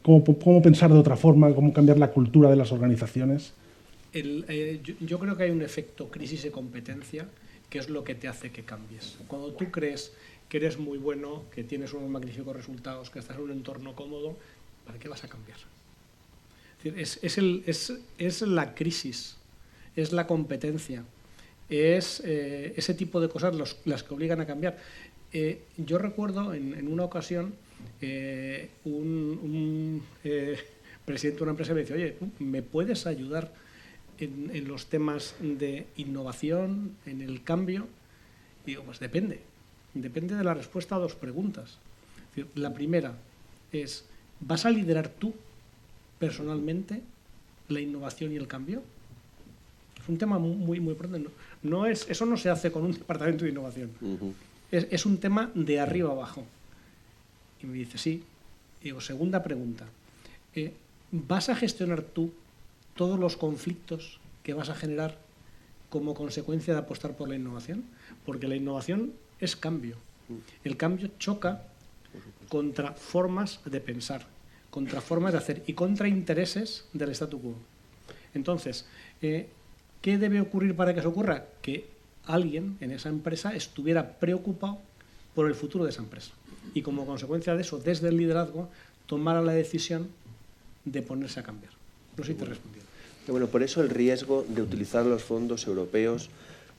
¿Cómo pensar de otra forma? ¿Cómo cambiar la cultura de las organizaciones? Yo creo que hay un efecto crisis de competencia que es lo que te hace que cambies. Cuando tú crees que eres muy bueno, que tienes unos magníficos resultados, que estás en un entorno cómodo, ¿para qué vas a cambiar? Es la crisis, es la competencia, es ese tipo de cosas las que obligan a cambiar. Yo recuerdo en una ocasión un presidente de una empresa me dice, oye, ¿me puedes ayudar en los temas de innovación, en el cambio? Y digo, pues depende de la respuesta a dos preguntas. Es decir, la primera es, ¿vas a liderar tú personalmente la innovación y el cambio? Es un tema muy importante. Eso no se hace con un departamento de innovación. Es un tema de arriba abajo. Y me dice, sí. Y digo, segunda pregunta, ¿vas a gestionar tú todos los conflictos que vas a generar como consecuencia de apostar por la innovación? Porque la innovación es cambio. El cambio choca contra formas de pensar, contra formas de hacer y contra intereses del statu quo. Entonces, ¿qué debe ocurrir para que eso ocurra? Que alguien en esa empresa estuviera preocupado por el futuro de esa empresa y como consecuencia de eso, desde el liderazgo, tomara la decisión de ponerse a cambiar. No sé si te he respondido. Bueno, por eso el riesgo de utilizar los fondos europeos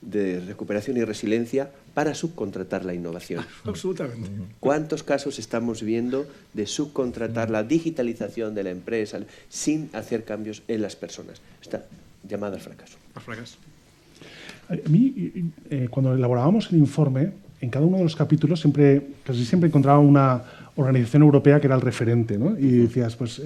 de recuperación y resiliencia para subcontratar la innovación. Absolutamente. ¿Cuántos casos estamos viendo de subcontratar la digitalización de la empresa sin hacer cambios en las personas? Está llamada al fracaso. Al fracaso. A mí, cuando elaborábamos el informe, en cada uno de los capítulos casi siempre encontraba una organización europea que era el referente, ¿no? Y decías, pues,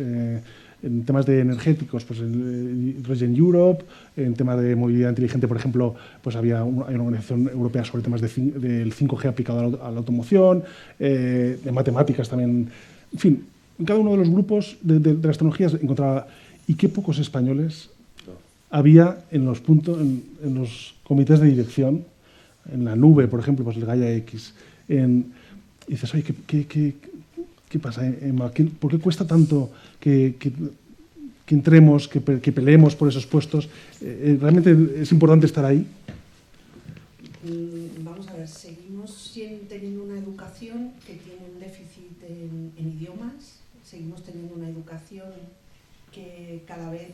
en temas de energéticos, pues el Hydrogen Europe, en temas de movilidad inteligente, por ejemplo, pues hay una organización europea sobre temas del 5G aplicado a la automoción, de matemáticas también. En fin, en cada uno de los grupos de las tecnologías encontraba, y qué pocos españoles había en los comités de dirección, en la nube, por ejemplo, pues el Gaia X. Y dices, oye, ¿Qué pasa, Emma? ¿Por qué cuesta tanto que entremos, que peleemos por esos puestos? ¿Realmente es importante estar ahí? Vamos a ver, seguimos teniendo una educación que tiene un déficit en idiomas, seguimos teniendo una educación que cada vez,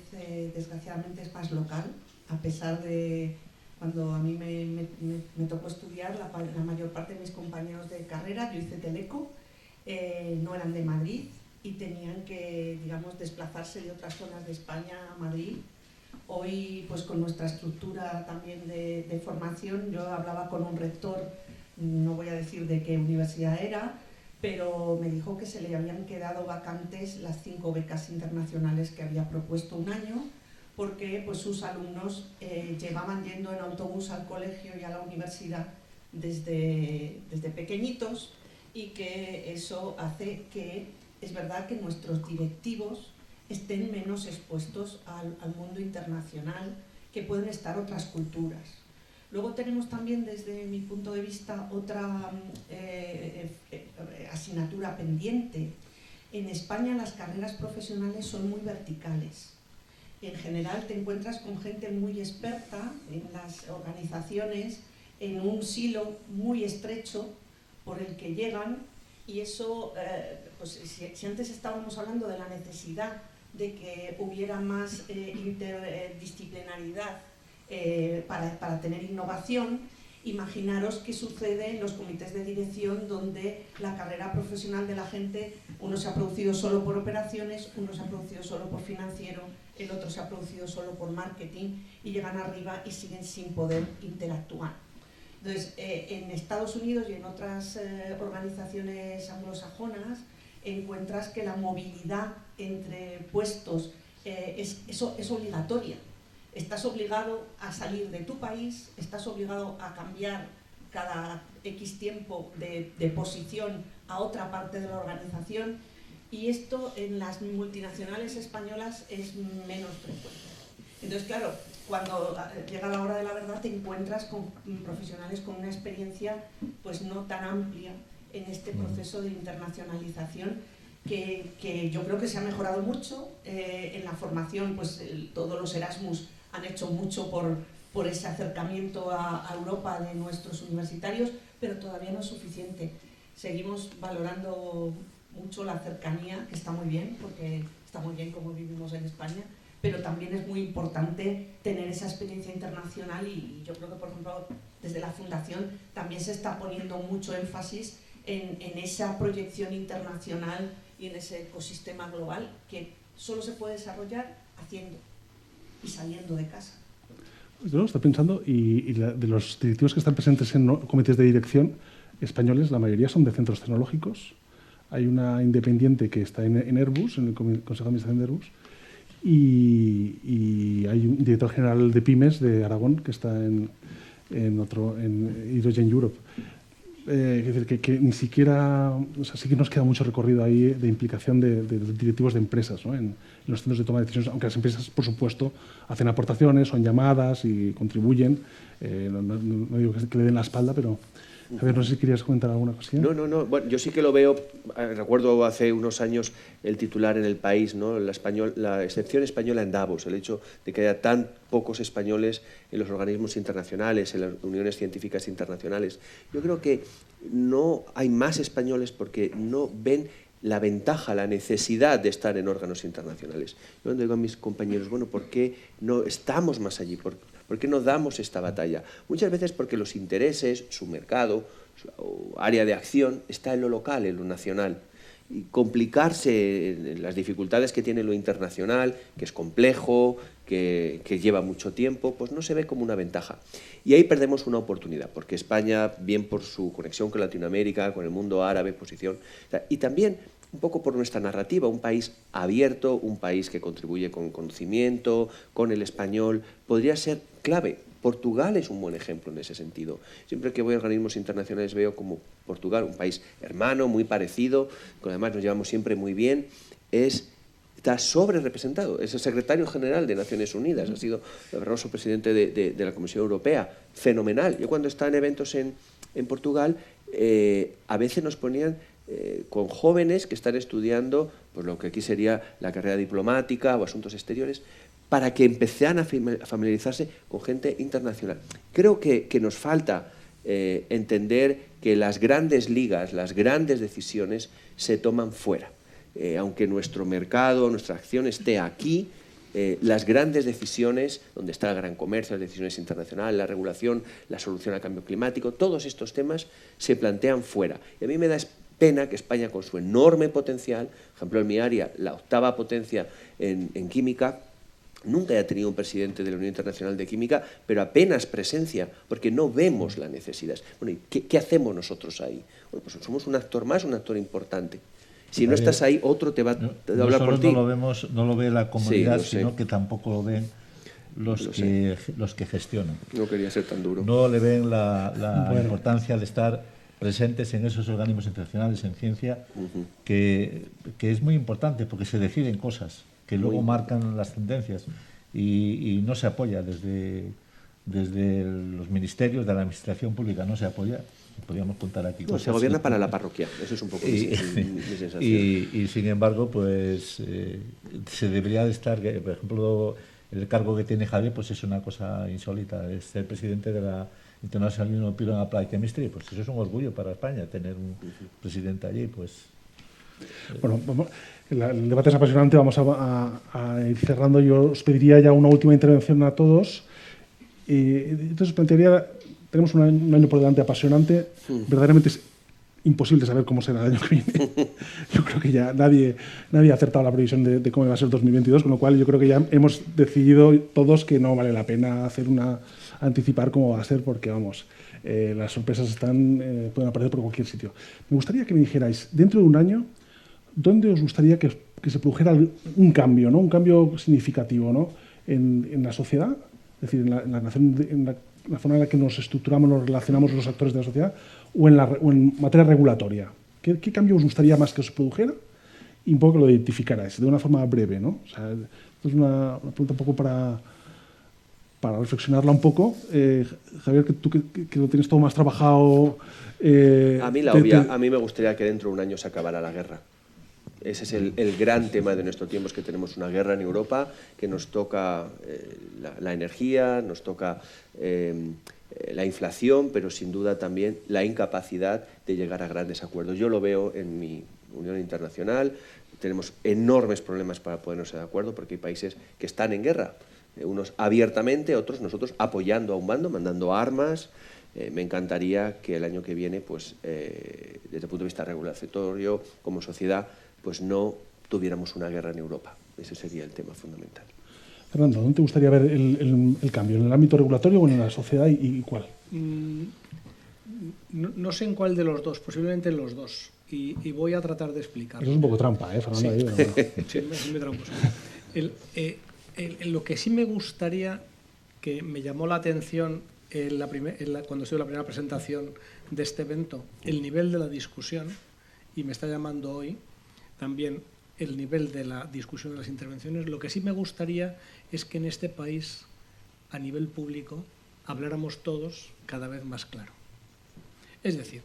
desgraciadamente, es más local, a pesar de cuando a mí me tocó estudiar, la mayor parte de mis compañeros de carrera, yo hice Teleco, no eran de Madrid y tenían que, digamos, desplazarse de otras zonas de España a Madrid. Hoy, pues con nuestra estructura también de formación, yo hablaba con un rector, no voy a decir de qué universidad era, pero me dijo que se le habían quedado vacantes las 5 becas internacionales que había propuesto un año, porque pues sus alumnos llevaban yendo en autobús al colegio y a la universidad desde pequeñitos, y que eso hace que, es verdad que nuestros directivos estén menos expuestos al mundo internacional, que pueden estar otras culturas. Luego tenemos también, desde mi punto de vista, otra asignatura pendiente. En España las carreras profesionales son muy verticales. En general te encuentras con gente muy experta en las organizaciones, en un silo muy estrecho por el que llegan, y eso, pues si antes estábamos hablando de la necesidad de que hubiera más interdisciplinaridad para tener innovación, imaginaros qué sucede en los comités de dirección, donde la carrera profesional de la gente, uno se ha producido solo por operaciones, uno se ha producido solo por financiero, el otro se ha producido solo por marketing, y llegan arriba y siguen sin poder interactuar. Entonces, en Estados Unidos y en otras organizaciones anglosajonas encuentras que la movilidad entre puestos es obligatoria. Estás obligado a salir de tu país, estás obligado a cambiar cada X tiempo de posición a otra parte de la organización, y esto en las multinacionales españolas es menos frecuente. Entonces, claro, cuando llega la hora de la verdad te encuentras con profesionales con una experiencia pues no tan amplia en este proceso de internacionalización, que yo creo que se ha mejorado mucho. En la formación, pues todos los Erasmus han hecho mucho por ese acercamiento a Europa de nuestros universitarios, pero todavía no es suficiente. Seguimos valorando mucho la cercanía, que está muy bien, porque está muy bien como vivimos en España, pero también es muy importante tener esa experiencia internacional, y yo creo que, por ejemplo, desde la Fundación también se está poniendo mucho énfasis en esa proyección internacional y en ese ecosistema global que solo se puede desarrollar haciendo y saliendo de casa. Yo estoy pensando, y de los directivos que están presentes en comités de dirección españoles, la mayoría son de centros tecnológicos. Hay una independiente que está en Airbus, en el Consejo de Administración de Airbus, y hay un director general de Pymes de Aragón que está en Hydrogen Europe. Es decir, que ni siquiera, o sea, sí que nos queda mucho recorrido ahí de implicación de directivos de empresas, ¿no? en los centros de toma de decisiones, aunque las empresas, por supuesto, hacen aportaciones, son llamadas y contribuyen. No digo que le den la espalda, pero a ver, no sé si querías comentar alguna cosilla. No. Bueno, yo sí que lo veo. Recuerdo hace unos años el titular en El País, ¿no? La excepción española en Davos, el hecho de que haya tan pocos españoles en los organismos internacionales, en las uniones científicas internacionales. Yo creo que no hay más españoles porque no ven la ventaja, la necesidad de estar en órganos internacionales. Yo cuando digo a mis compañeros, bueno, ¿por qué no estamos más allí? ¿Por qué no damos esta batalla? Muchas veces porque los intereses, su mercado, su área de acción está en lo local, en lo nacional. Y complicarse en las dificultades que tiene lo internacional, que es complejo, que lleva mucho tiempo, pues no se ve como una ventaja. Y ahí perdemos una oportunidad, porque España, bien por su conexión con Latinoamérica, con el mundo árabe, posición, y también un poco por nuestra narrativa, un país abierto, un país que contribuye con conocimiento, con el español, podría ser clave. Portugal es un buen ejemplo en ese sentido. Siempre que voy a organismos internacionales veo como Portugal, un país hermano, muy parecido, que además nos llevamos siempre muy bien, está sobre representado. Es el secretario general de Naciones Unidas, ha sido Barroso presidente de la Comisión Europea, fenomenal. Yo cuando estaba en eventos en Portugal, a veces nos ponían con jóvenes que están estudiando pues, lo que aquí sería la carrera diplomática o asuntos exteriores, para que empezaran a familiarizarse con gente internacional. Creo que nos falta entender que las grandes ligas, las grandes decisiones se toman fuera. Aunque nuestro mercado, nuestra acción esté aquí, las grandes decisiones, donde está el gran comercio, las decisiones internacionales, la regulación, la solución al cambio climático, todos estos temas se plantean fuera. Y a mí me da pena que España, con su enorme potencial, por ejemplo en mi área, la 8ª potencia en química, nunca haya tenido un presidente de la Unión Internacional de Química, pero apenas presencia, porque no vemos la necesidad. Bueno, ¿y qué hacemos nosotros ahí? Bueno, pues somos un actor más, un actor importante. Si no estás ahí, otro te va a hablar por ti. No lo ve la comunidad, Sí, sino que tampoco lo ven los que gestionan. No quería ser tan duro. No le ven la importancia de estar presentes en esos organismos internacionales en ciencia, que es muy importante porque se deciden cosas que luego marcan las tendencias y no se apoya desde los ministerios de la administración pública, no se apoya. Podríamos contar aquí cosas. Se gobierna para la parroquia, eso es un poco mi sensación. Y sin embargo, pues se debería de estar, por ejemplo, el cargo que tiene Javier, pues es una cosa insólita, es ser presidente de la International Union of Pure and Applied Chemistry, pues eso es un orgullo para España, tener un presidente allí, pues. Bueno, el debate es apasionante, vamos a ir cerrando. Yo os pediría ya una última intervención a todos. Entonces plantearía, tenemos un año por delante apasionante, verdaderamente es imposible saber cómo será el año que viene. Yo creo que ya nadie ha acertado la previsión de cómo va a ser 2022, con lo cual yo creo que ya hemos decidido todos que no vale la pena anticipar cómo va a ser, porque vamos, las sorpresas pueden aparecer por cualquier sitio. Me gustaría que me dijerais, dentro de un año, ¿dónde os gustaría que se produjera un cambio, ¿no? Un cambio significativo, ¿no? En la sociedad, es decir, en la forma en la que nos estructuramos, nos relacionamos los actores de la sociedad, o en materia regulatoria. ¿Qué cambio os gustaría más que os produjera? Y un poco que lo identificarais, de una forma breve, ¿no? O sea, es una pregunta un poco para reflexionarla un poco. Javier, que tú que lo tienes todo más trabajado... a mí me gustaría que dentro de un año se acabara la guerra. Ese es el gran tema de nuestro tiempo, es que tenemos una guerra en Europa, que nos toca la energía, nos toca la inflación, pero sin duda también la incapacidad de llegar a grandes acuerdos. Yo lo veo en mi Unión Internacional, tenemos enormes problemas para ponernos de acuerdo porque hay países que están en guerra, unos abiertamente, otros nosotros apoyando a un bando, mandando armas. Me encantaría que el año que viene, pues, desde el punto de vista regulatorio, como sociedad, pues no tuviéramos una guerra en Europa. Ese sería el tema fundamental. Fernando, ¿dónde te gustaría ver el cambio? ¿En el ámbito regulatorio o en la sociedad y cuál? No sé en cuál de los dos, posiblemente en los dos. Y voy a tratar de explicarlo. Eso es un poco trampa, Fernando. Sí, es muy tramposo. Lo que sí me gustaría, que me llamó la atención cuando estuve en la primera presentación de este evento, el nivel de la discusión, y me está llamando hoy también el nivel de la discusión de las intervenciones. Lo que sí me gustaría es que en este país, a nivel público, habláramos todos cada vez más claro. Es decir,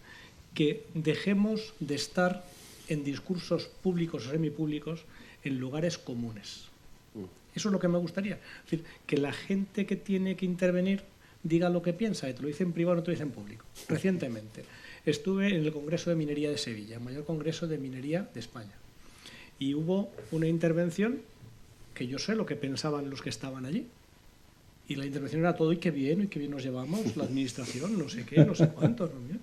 que dejemos de estar en discursos públicos o semipúblicos en lugares comunes. Eso es lo que me gustaría. Es decir, que la gente que tiene que intervenir diga lo que piensa, y te lo dice en privado, no te lo dice en público. Recientemente estuve en el Congreso de Minería de Sevilla, el mayor congreso de minería de España, y hubo una intervención que yo sé lo que pensaban los que estaban allí, y la intervención era todo, y qué bien nos llevamos, la administración, no sé qué, no sé cuánto, ¿no?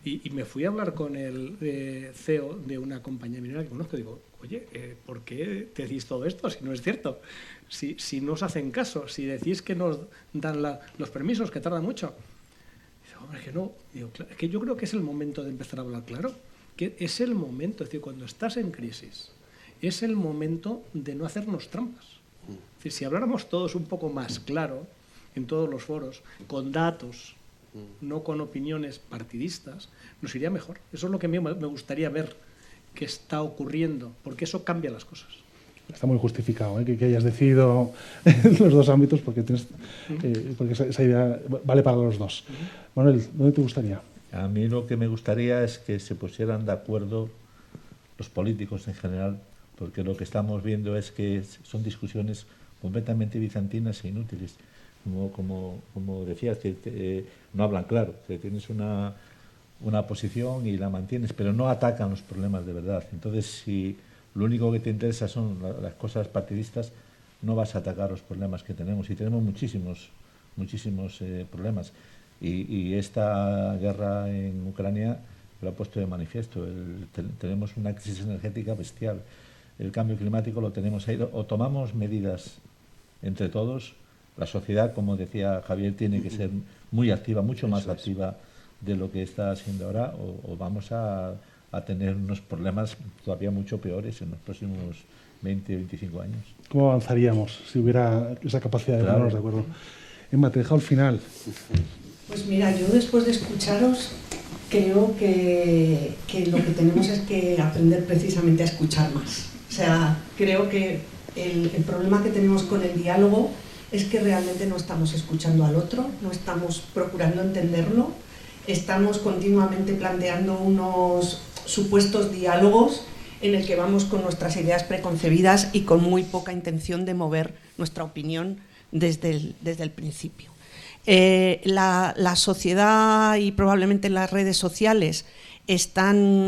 Y me fui a hablar con el CEO de una compañía minera que conozco, digo, oye, ¿por qué te decís todo esto si no es cierto? Si no os hacen caso, si decís que nos dan los permisos, que tarda mucho. Digo, hombre, que no. Digo, es que yo creo que es el momento de empezar a hablar claro, que es el momento, es decir, cuando estás en crisis, es el momento de no hacernos trampas. Es decir, si habláramos todos un poco más claro, en todos los foros, con datos, no con opiniones partidistas, nos iría mejor. Eso es lo que a mí me gustaría ver que está ocurriendo, porque eso cambia las cosas. Está muy justificado que hayas decidido en los dos ámbitos, porque esa idea vale para los dos. Manuel, ¿dónde te gustaría? A mí lo que me gustaría es que se pusieran de acuerdo los políticos en general, porque lo que estamos viendo es que son discusiones completamente bizantinas e inútiles. Como decías, que no hablan claro, que tienes una posición y la mantienes, pero no atacan los problemas de verdad. Entonces, si lo único que te interesa son las cosas partidistas, no vas a atacar los problemas que tenemos. Y tenemos muchísimos problemas. Y esta guerra en Ucrania lo ha puesto de manifiesto. Tenemos una crisis energética bestial. El cambio climático lo tenemos ahí. O tomamos medidas entre todos. La sociedad, como decía Javier, tiene que ser muy activa, mucho más activa de lo que está haciendo ahora, o vamos a tener unos problemas todavía mucho peores en los próximos 20 o 25 años. ¿Cómo avanzaríamos si hubiera esa capacidad de ponernos de acuerdo? Emma, te he dejado al final. Pues mira, yo después de escucharos creo que lo que tenemos es que aprender precisamente a escuchar más. O sea, creo que el problema que tenemos con el diálogo es que realmente no estamos escuchando al otro, no estamos procurando entenderlo, estamos continuamente planteando unos supuestos diálogos en el que vamos con nuestras ideas preconcebidas y con muy poca intención de mover nuestra opinión desde el principio. La sociedad y probablemente las redes sociales están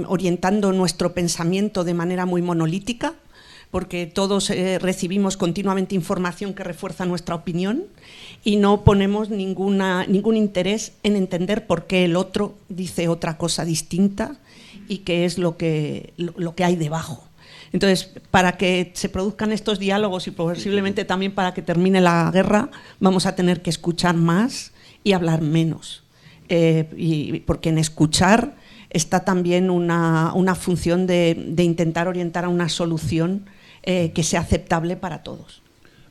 orientando nuestro pensamiento de manera muy monolítica, porque todos recibimos continuamente información que refuerza nuestra opinión y no ponemos ningún interés en entender por qué el otro dice otra cosa distinta y qué es lo que hay debajo. Entonces, para que se produzcan estos diálogos y posiblemente también para que termine la guerra, vamos a tener que escuchar más y hablar menos. Porque en escuchar está también una función de intentar orientar a una solución que sea aceptable para todos.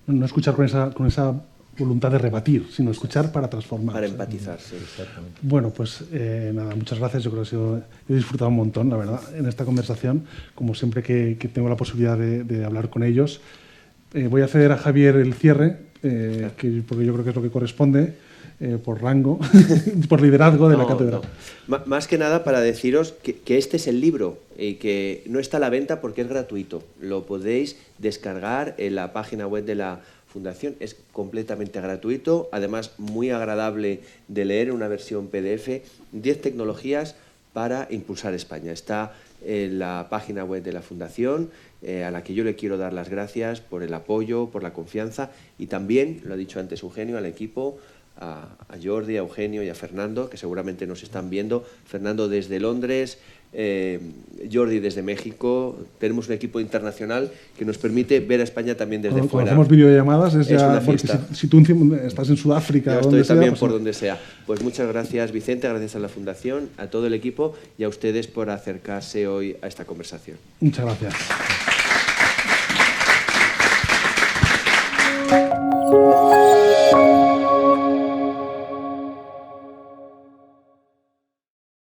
No escuchar con esa voluntad de rebatir, sino escuchar para transformar. Para empatizar, sí, exactamente. Bueno, pues nada, muchas gracias. Yo creo que he disfrutado un montón, la verdad, en esta conversación, como siempre que tengo la posibilidad de hablar con ellos. Voy a ceder a Javier el cierre, porque yo creo que es lo que corresponde, por rango, por liderazgo de la cátedra. No. Más que nada para deciros que este es el libro y que no está a la venta porque es gratuito. Lo podéis descargar en la página web de la Fundación, es completamente gratuito, además muy agradable de leer, una versión PDF, 10 tecnologías para impulsar España. Está en la página web de la Fundación, a la que yo le quiero dar las gracias por el apoyo, por la confianza y también, lo ha dicho antes Eugenio, al equipo, a Jordi, a Eugenio y a Fernando, que seguramente nos están viendo. Fernando desde Londres, Jordi desde México. Tenemos un equipo internacional que nos permite ver a España también desde fuera. Cuando hacemos videollamadas es ya una fiesta. Si tú estás en Sudáfrica yo o donde estoy también sea, por donde sea. Pues muchas gracias, Vicente, gracias a la Fundación, a todo el equipo y a ustedes por acercarse hoy a esta conversación. Muchas gracias.